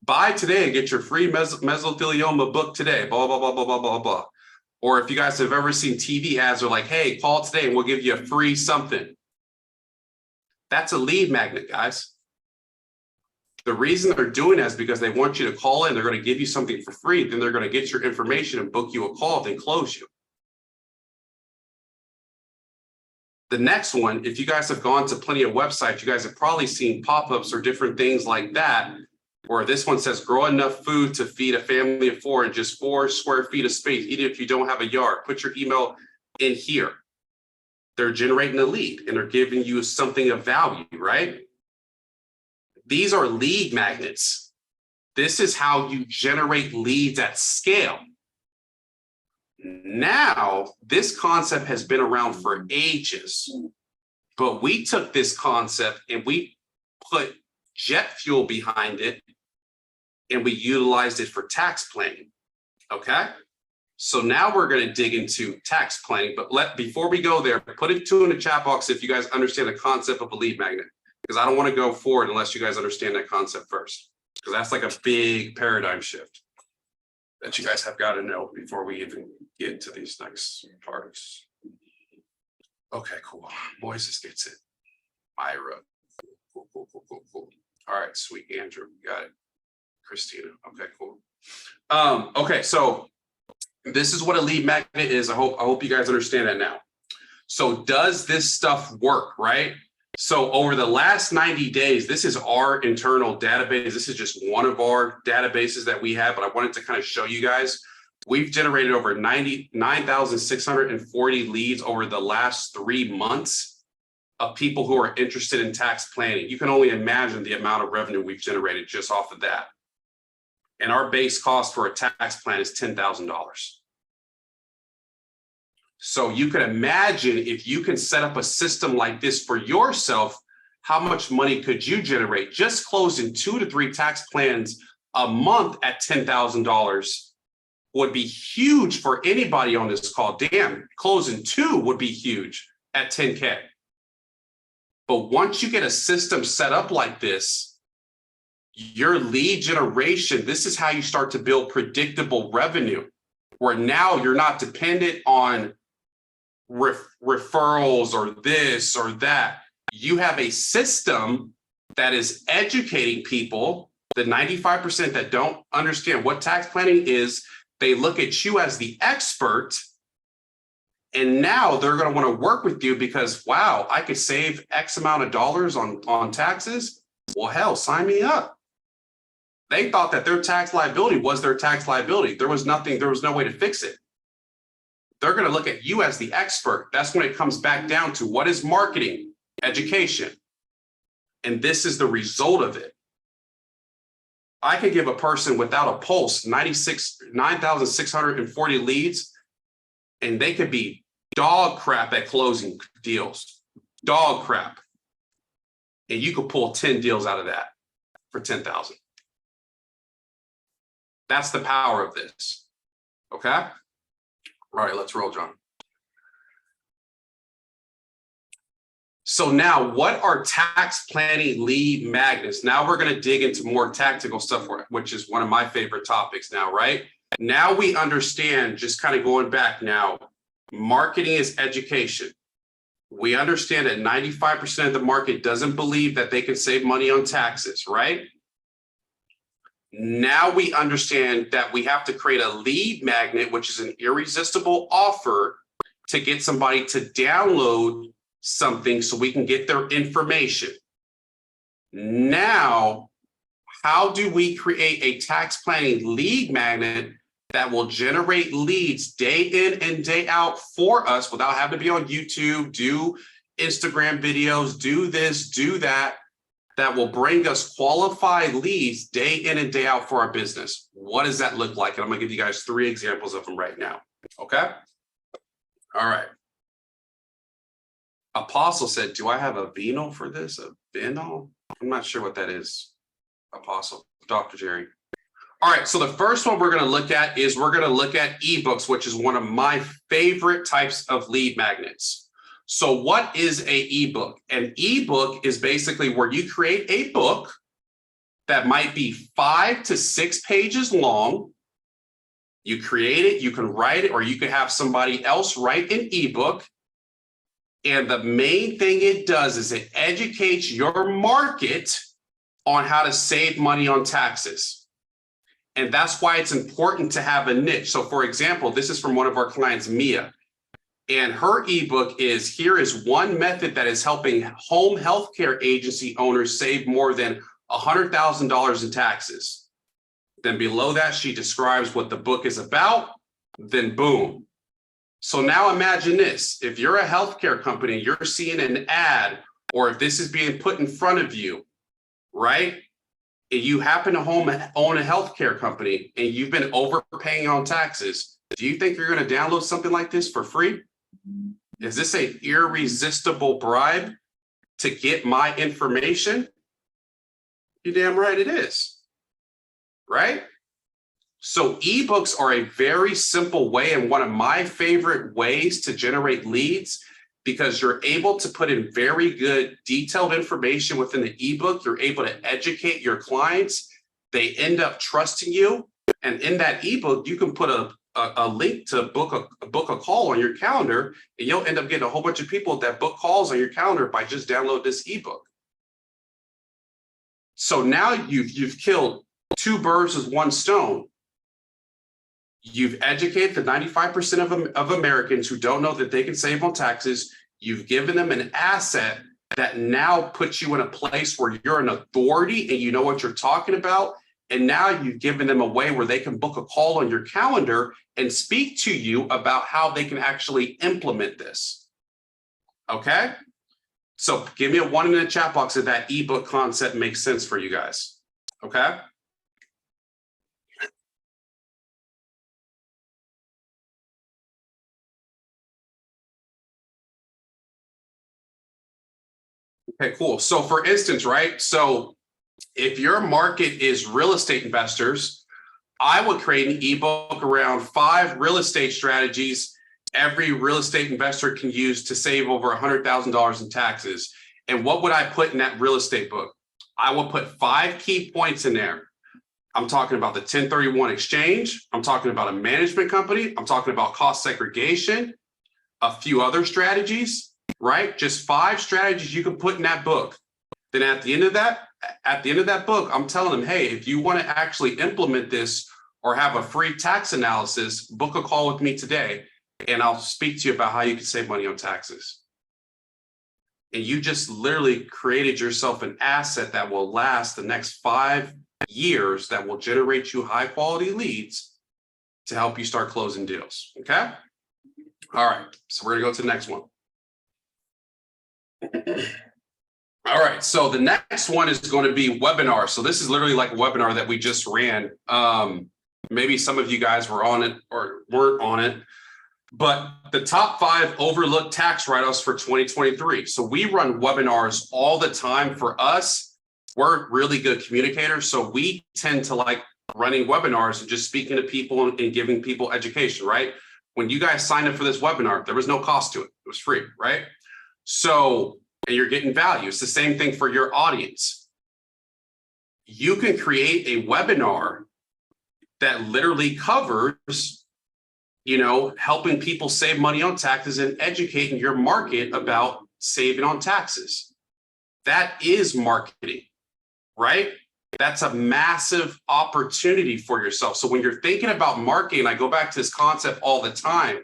Buy today and get your free mesothelioma book today. Blah, blah, blah, blah, blah, blah, blah. Or if you guys have ever seen TV ads, are like, hey, call today and we'll give you a free something. That's a lead magnet, guys. The reason they're doing that is because they want you to call in. They're going to give you something for free. Then they're going to get your information and book you a call, then close you. The next one, if you guys have gone to plenty of websites, you guys have probably seen pop-ups or different things like that, where this one says grow enough food to feed a family of 4 in just 4 square feet of space, even if you don't have a yard. Put your email in here. They're generating a lead and they're giving you something of value, right? These are lead magnets. This is how you generate leads at scale. Now, this concept has been around for ages, but we took this concept and we put jet fuel behind it and we utilized it for tax planning, okay? So now we're going to dig into tax planning, but before we go there, put it in the chat box if you guys understand the concept of a lead magnet, because I don't want to go forward unless you guys understand that concept first, because that's like a big paradigm shift that you guys have got to know before we even get into these next parts. Okay, cool. Moises gets it. Myra. Cool. All right, sweet. Andrew, you got it. Christina. Okay, cool. Okay, so this is what a lead magnet is. I hope you guys understand that now. So does this stuff work, right? So over the last 90 days, this is our internal database. This is just one of our databases that we have, but I wanted to kind of show you guys. We've generated over 99,640 leads over the last 3 months of people who are interested in tax planning. You can only imagine the amount of revenue we've generated just off of that. And our base cost for a tax plan is $10,000. So you can imagine if you can set up a system like this for yourself, how much money could you generate? Just closing 2 to 3 tax plans a month at $10,000 would be huge for anybody on this call. Damn, closing 2 would be huge at 10K. But once you get a system set up like this, your lead generation, this is how you start to build predictable revenue, where now you're not dependent on referrals or this or that. You have a system that is educating people. The 95% that don't understand what tax planning is, they look at you as the expert, and now they're going to want to work with you because, wow, I could save X amount of dollars on taxes. Well, hell, sign me up. They thought that their tax liability was their tax liability. There was no way to fix it. They're going to look at you as the expert. That's when it comes back down to what is marketing, education. And this is the result of it. I could give a person without a pulse 9,640 leads, and they could be dog crap at closing deals, dog crap. And you could pull 10 deals out of that for 10,000. That's the power of this. Okay. All right, let's roll, John. So now what are tax planning lead magnets? Now we're going to dig into more tactical stuff, which is one of my favorite topics now, right? Now we understand, just kind of going back now, marketing is education. We understand that 95% of the market doesn't believe that they can save money on taxes, right? Now we understand that we have to create a lead magnet, which is an irresistible offer to get somebody to download something so we can get their information. Now, how do we create a tax planning lead magnet that will generate leads day in and day out for us without having to be on YouTube, do Instagram videos, do this, do that, that will bring us qualified leads day in and day out for our business? What does that look like? And I'm gonna give you guys 3 examples of them right now, okay? All right. Apostle said, do I have a Vino for this? A Vino? I'm not sure what that is, Apostle, Dr. Jerry. All right, so the first one we're going to look at is we're going to look at ebooks, which is one of my favorite types of lead magnets. So what is a ebook? An ebook is basically where you create a book that might be 5 to 6 pages long. You create it, you can write it, or you can have somebody else write an ebook. And the main thing it does is it educates your market on how to save money on taxes. And that's why it's important to have a niche. So for example, this is from one of our clients, Mia. And her ebook is, here is one method that is helping home healthcare agency owners save more than $100,000 in taxes. Then below that, she describes what the book is about, then boom. So now imagine this, if you're a healthcare company, you're seeing an ad, or if this is being put in front of you, right? And you happen to own a healthcare company and you've been overpaying on taxes. Do you think you're going to download something like this for free? Is this an irresistible bribe to get my information? You're damn right it is, right? So ebooks are a very simple way and one of my favorite ways to generate leads, because you're able to put in very good detailed information within the ebook. You're able to educate your clients. They end up trusting you. And in that ebook, you can put a link to book a call on your calendar, and you'll end up getting a whole bunch of people that book calls on your calendar by just download this ebook. So now you've killed two birds with one stone. You've educated the 95% of Americans who don't know that they can save on taxes. You've given them an asset that now puts you in a place where you're an authority and you know what you're talking about. And now you've given them a way where they can book a call on your calendar and speak to you about how they can actually implement this. Okay? So give me a 1 in the chat box if that ebook concept makes sense for you guys. Okay? Okay, cool. So for instance, right? So if your market is real estate investors, I would create an ebook around 5 real estate strategies every real estate investor can use to save over $100,000 in taxes. And what would I put in that real estate book? I will put 5 key points in there. I'm talking about the 1031 exchange. I'm talking about a management company. I'm talking about cost segregation, a few other strategies, right? Just 5 strategies you can put in that book. Then at the end of that book, I'm telling them, hey, if you want to actually implement this or have a free tax analysis, book a call with me today, and I'll speak to you about how you can save money on taxes. And you just literally created yourself an asset that will last the next 5 years, that will generate you high quality leads to help you start closing deals. Okay. All right. So we're going to go to the next one. All right. So the next one is going to be webinars. So this is literally like a webinar that we just ran. Maybe some of you guys were on it or weren't on it. But the top 5 overlooked tax write-offs for 2023. So we run webinars all the time. For us, we're really good communicators. So we tend to like running webinars and just speaking to people and giving people education, right? When you guys signed up for this webinar, there was no cost to it. It was free, right? So, and you're getting value. It's the same thing for your audience. You can create a webinar that literally covers, helping people save money on taxes and educating your market about saving on taxes. That is marketing, right? That's a massive opportunity for yourself. So when you're thinking about marketing, I go back to this concept all the time,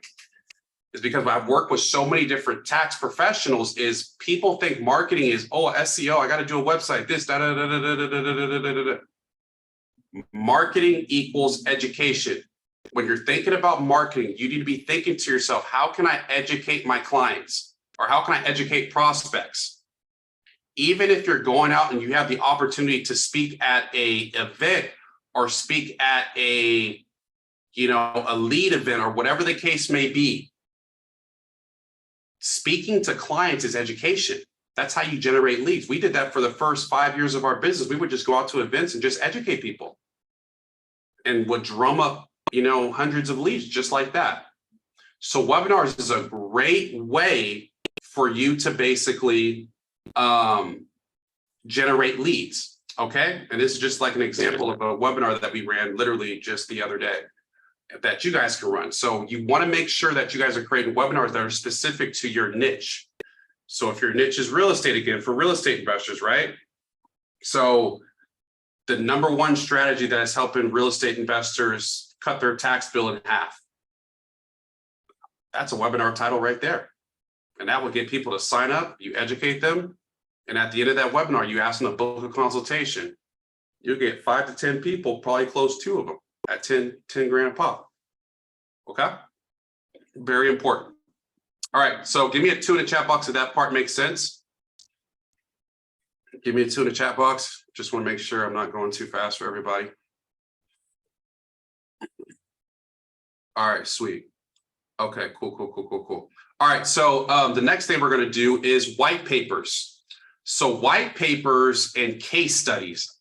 is because I've worked with so many different tax professionals, is people think marketing is, oh, SEO, I got to do a website, this, da, da, da, da, da, da, da, da, da, da. Marketing equals education. When you're thinking about marketing, you need to be thinking to yourself, how can I educate my clients? Or how can I educate prospects? Even if you're going out and you have the opportunity to speak at a event or speak at a lead event or whatever the case may be, speaking to clients is education. That's how you generate leads. We did that for the first 5 years of our business. We would just go out to events and just educate people and would drum up hundreds of leads just like that. So webinars is a great way for you to basically generate leads. Okay. And this is just like an example of a webinar that we ran literally just the other day that you guys can run. So you want to make sure that you guys are creating webinars that are specific to your niche. So if your niche is real estate, again, for real estate investors, right? So the number one strategy that is helping real estate investors cut their tax bill in half. That's a webinar title right there. And that will get people to sign up, you educate them. And at the end of that webinar, you ask them to book a consultation. You'll get 5 to 10 people, probably close 2 of them at 10 grand a pop. Okay? Very important. All right, so give me a 2 in the chat box if that part makes sense. Give me a 2 in the chat box. Just want to make sure I'm not going too fast for everybody. All right, sweet. Okay, cool. All right, so the next thing we're going to do is white papers. So white papers and case studies.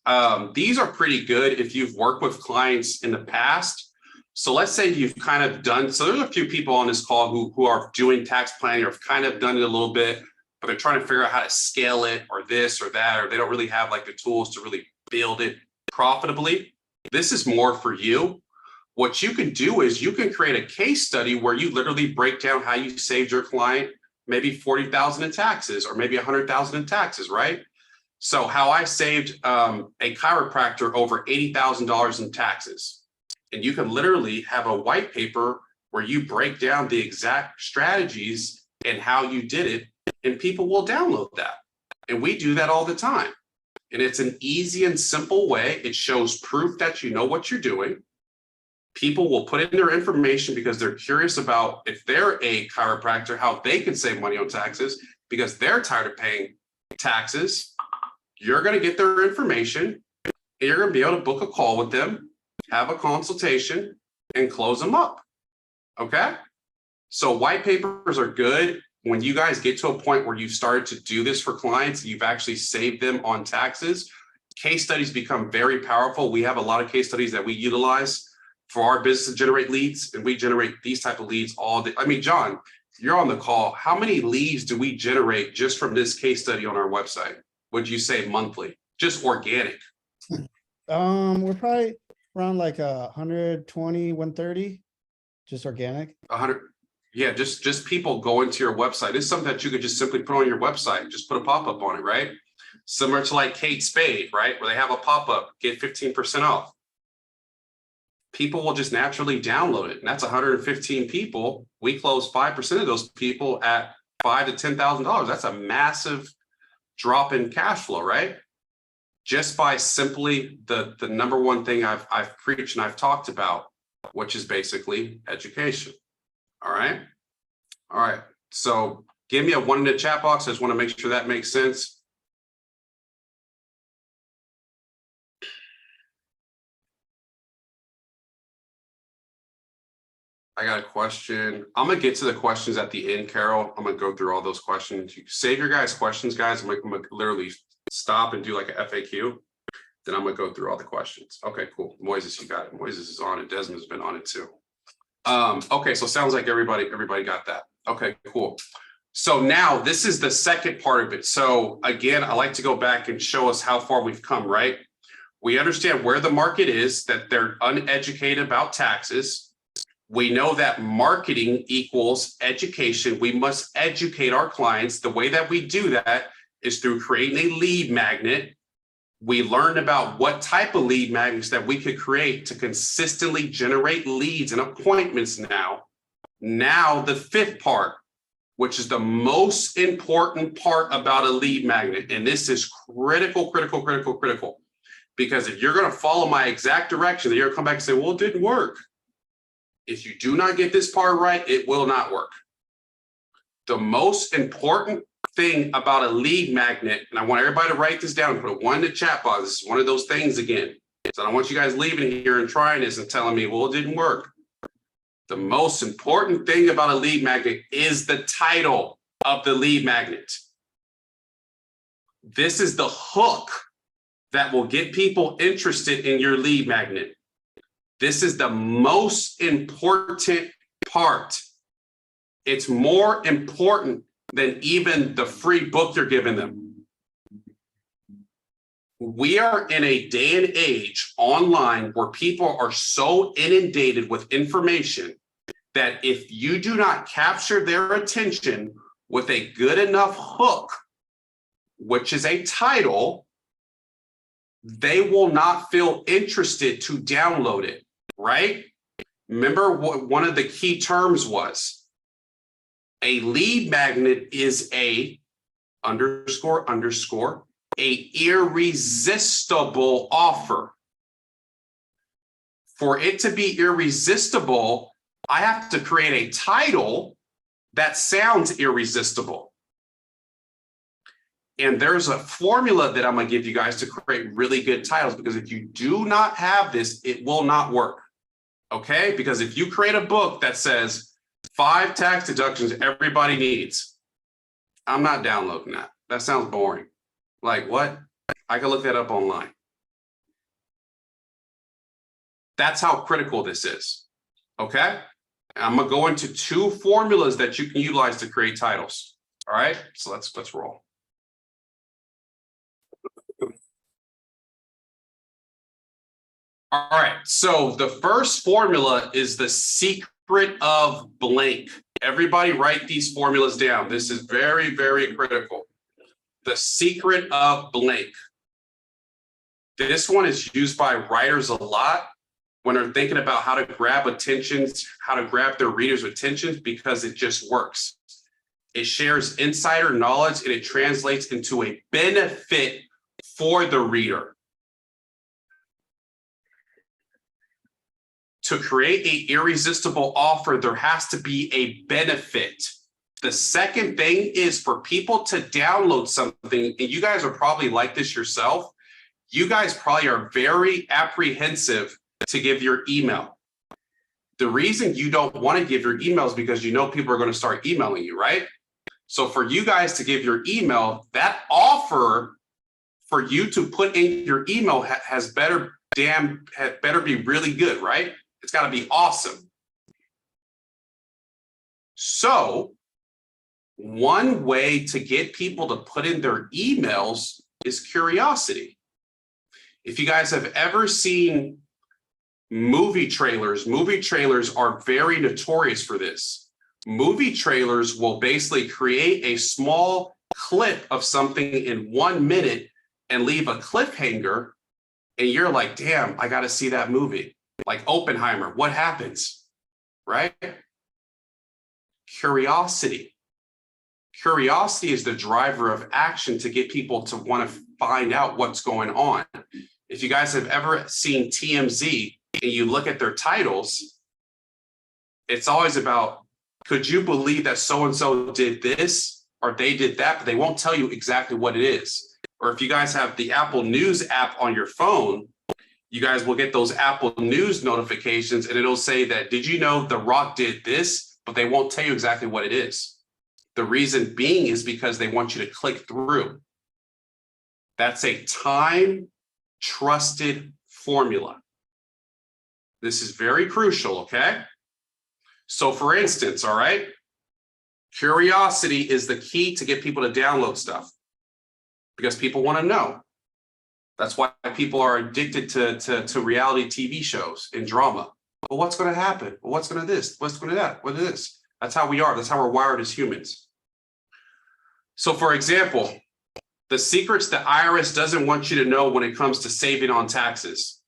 These are pretty good if you've worked with clients in the past. So let's say you've kind of done, so there's a few people on this call who are doing tax planning or have kind of done it a little bit, but they're trying to figure out how to scale it or this or that, or they don't really have like the tools to really build it profitably. This is more for you. What you can do is you can create a case study where you literally break down how you saved your client maybe 40,000 in taxes or maybe 100,000 in taxes, right? So how I saved a chiropractor over $80,000 in taxes. And you can literally have a white paper where you break down the exact strategies and how you did it, and people will download that. And we do that all the time. And it's an easy and simple way. It shows proof that you know what you're doing. People will put in their information because they're curious about, if they're a chiropractor, how they can save money on taxes because they're tired of paying taxes. You're going to get their information. And you're going to be able to book a call with them, have a consultation, and close them up. Okay? So white papers are good. When you guys get to a point where you've started to do this for clients, you've actually saved them on taxes, case studies become very powerful. We have a lot of case studies that we utilize for our business to generate leads, and we generate these type of leads all day. I mean, John, you're on the call. How many leads do we generate just from this case study on our website? Would you say monthly? Just organic? We're probably around like 120, 130, just organic. 100. Yeah, just people going to your website. It's something that you could just simply put on your website. Just put a pop-up on it, right? Similar to like Kate Spade, right? Where they have a pop-up, get 15% off. People will just naturally download it. And that's 115 people. We close 5% of those people at $5,000 to $10,000. That's a massive drop in cash flow, right? Just by simply the number one thing I've preached and I've talked about, which is basically education. All right. All right. So give me a 1 in the chat box. I just want to make sure that makes sense. I got a question. I'm going to get to the questions at the end, Carol. I'm going to go through all those questions. You save your guys' questions, guys. I'm going to literally stop and do like an FAQ. Then I'm going to go through all the questions. Okay, cool. Moises, you got it. Moises is on it. Desmond's been on it too. Okay, so sounds like everybody got that. Okay, cool. So now this is the second part of it. So again, I like to go back and show us how far we've come, right? We understand where the market is, that they're uneducated about taxes. We know that marketing equals education. We must educate our clients. The way that we do that is through creating a lead magnet. We learned about what type of lead magnets that we could create to consistently generate leads and appointments now. Now, the fifth part, which is the most important part about a lead magnet. And this is critical. Because if you're going to follow my exact direction, then you're going to come back and say, well, it didn't work. If you do not get this part right, it will not work. The most important thing about a lead magnet, and I want everybody to write this down, put a 1 in the chat box. This is one of those things again. So I don't want you guys leaving here and trying this and telling me, well, it didn't work. The most important thing about a lead magnet is the title of the lead magnet. This is the hook that will get people interested in your lead magnet. This is the most important part. It's more important than even the free book you're giving them. We are in a day and age online where people are so inundated with information that if you do not capture their attention with a good enough hook, which is a title, they will not feel interested to download it, right? Remember what one of the key terms was. A lead magnet is a underscore underscore a irresistible offer. For it to be irresistible, I have to create a title that sounds irresistible. And there's a formula that I'm going to give you guys to create really good titles, because if you do not have this, it will not work. Okay? Because if you create a book that says 5 tax deductions everybody needs, I'm not downloading that. That sounds boring. Like what? I can look that up online. That's how critical this is. Okay? I'm going to go into 2 formulas that you can utilize to create titles. All right? So let's roll. All right, so the first formula is the secret of blank. Everybody write these formulas down. This is very, very critical. The secret of blank. This one is used by writers a lot when they're thinking about how to grab attentions, how to grab their readers' attention, because it just works. It shares insider knowledge and it translates into a benefit for the reader. To create an irresistible offer, there has to be a benefit. The second thing is for people to download something, and you guys are probably like this yourself. You guys probably are very apprehensive to give your email. The reason you don't want to give your email is because you know people are going to start emailing you, right? So for you guys to give your email, that offer for you to put in your email had better be really good, right? It's got to be awesome. So one way to get people to put in their emails is curiosity. If you guys have ever seen movie trailers are very notorious for this. Movie trailers will basically create a small clip of something in 1 minute and leave a cliffhanger, and you're like, damn, I got to see that movie. Like Oppenheimer, what happens, right? Curiosity. Curiosity is the driver of action to get people to want to find out what's going on. If you guys have ever seen TMZ and you look at their titles, it's always about, could you believe that so-and-so did this or they did that, but they won't tell you exactly what it is. Or if you guys have the Apple News app on your phone, you guys will get those Apple News notifications and it'll say that, did you know The Rock did this? But they won't tell you exactly what it is. The reason being is because they want you to click through. That's a time-trusted formula. This is very crucial, okay? So for instance, all right, curiosity is the key to get people to download stuff because people want to know. That's why people are addicted to reality TV shows and drama. Well, what's going to happen? Well, what's going to this? What's going to that? What is this? That's how we are. That's how we're wired as humans. So for example, the secrets the IRS doesn't want you to know when it comes to saving on taxes.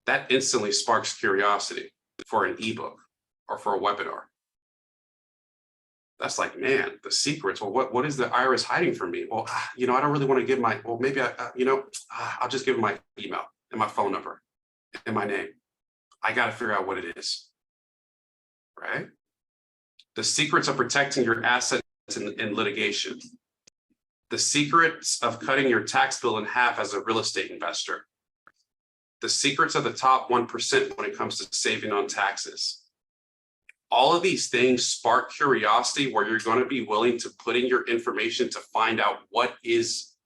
That instantly sparks curiosity for an ebook or for a webinar. That's like, man, the secrets. Well, what is the IRS hiding from me? Well, I don't really want to give my, well, maybe I'll just give them my email and my phone number and my name. I got to figure out what it is, right? The secrets of protecting your assets in litigation. The secrets of cutting your tax bill in half as a real estate investor. The secrets of the top 1% when it comes to saving on taxes. All of these things spark curiosity where you're going to be willing to put in your information to find out what does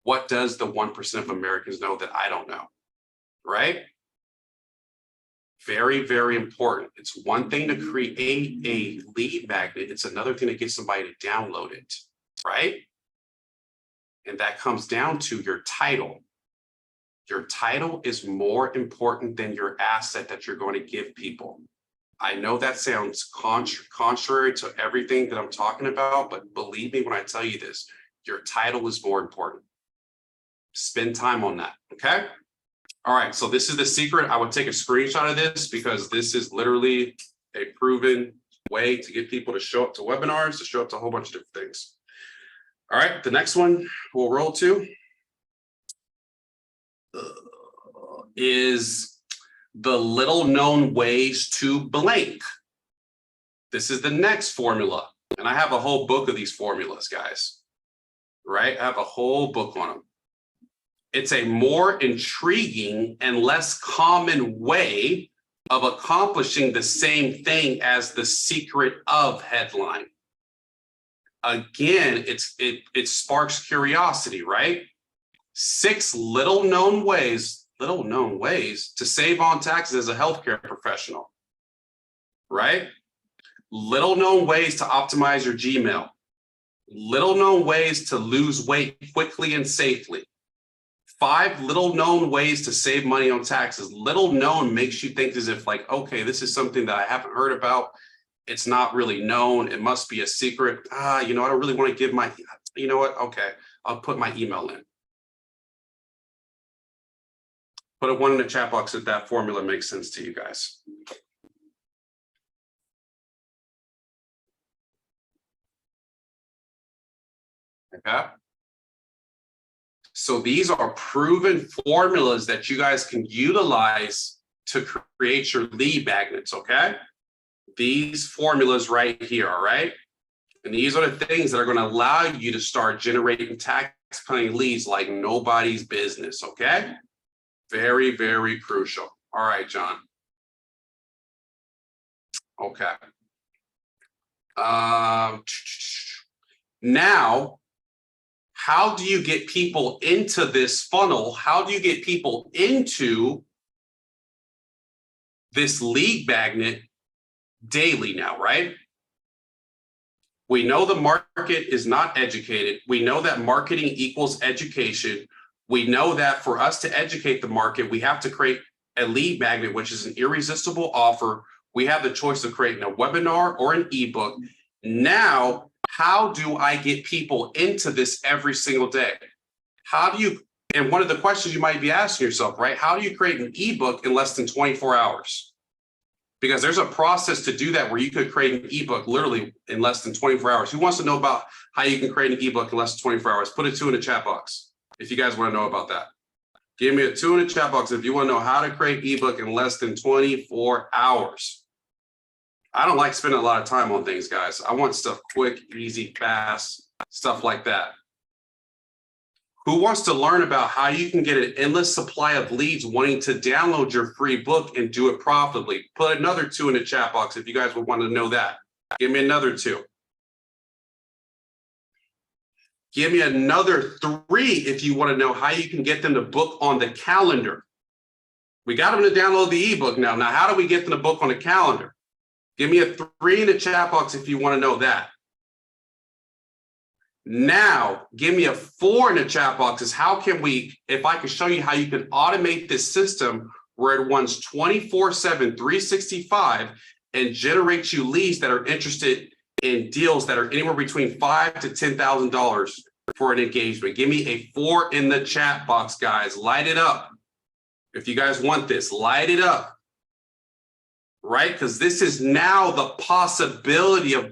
the 1% of Americans know that I don't know, right? Very, very important. It's one thing to create a lead magnet. It's another thing to get somebody to download it, right? And that comes down to your title. Your title is more important than your asset that you're going to give people. I know that sounds contrary to everything that I'm talking about, but believe me when I tell you this, Your title is more important. Spend time on that, okay? All right, so this is the secret. I would take a screenshot of this because this is literally a proven way to get people to show up to webinars, to show up to a whole bunch of different things. All right, the next one we'll roll to is the little known ways to blank. This is the next formula. And I have a whole book of these formulas, guys, right? I have a whole book on them. It's a more intriguing and less common way of accomplishing the same thing as the secret of headline. Again, it sparks curiosity, right? 6 little known ways to save on taxes as a healthcare professional, right? Little known ways to optimize your Gmail. Little known ways to lose weight quickly and safely. 5 little known ways to save money on taxes. Little known makes you think as if like, okay, this is something that I haven't heard about. It's not really known. It must be a secret. You know, I don't really want to give my, you know what? Okay, I'll put my email in. Put a 1 in the chat box if that formula makes sense to you guys. Okay. So these are proven formulas that you guys can utilize to create your lead magnets, okay? These formulas right here, all right? And these are the things that are going to allow you to start generating tax planning leads like nobody's business, okay? Very, very crucial. All right, John. Okay. Now, how do you get people into this funnel? How do you get people into this lead magnet daily now, right? We know the market is not educated. We know that marketing equals education. We know that for us to educate the market, we have to create a lead magnet, which is an irresistible offer. We have the choice of creating a webinar or an ebook. Now, how do I get people into this every single day? How do you, and one of the questions you might be asking yourself, right? How do you create an ebook in less than 24 hours? Because there's a process to do that where you could create an ebook literally in less than 24 hours. Who wants to know about how you can create an ebook in less than 24 hours? Put a 2 in the chat box if you guys want to know about that. Give me a 2 in the chat box if you want to know how to create ebook in less than 24 hours. I don't like spending a lot of time on things, guys. I want stuff quick, easy, fast, stuff like that. Who wants to learn about how you can get an endless supply of leads wanting to download your free book and do it profitably? Put another 2 in the chat box if you guys would want to know that. Give me another 2. Give me another 3 if you want to know how you can get them to book on the calendar. We got them to download the ebook now. Now, how do we get them to book on the calendar? Give me a 3 in the chat box if you want to know that. Now, give me a 4 in the chat box is how can we, if I can show you how you can automate this system where it runs 24/7, 365 and generates you leads that are interested in deals that are anywhere between $5,000 to $10,000 for an engagement. Give me a 4 in the chat box, guys. Light it up. If you guys want this, light it up. Right? Because this is now the possibility of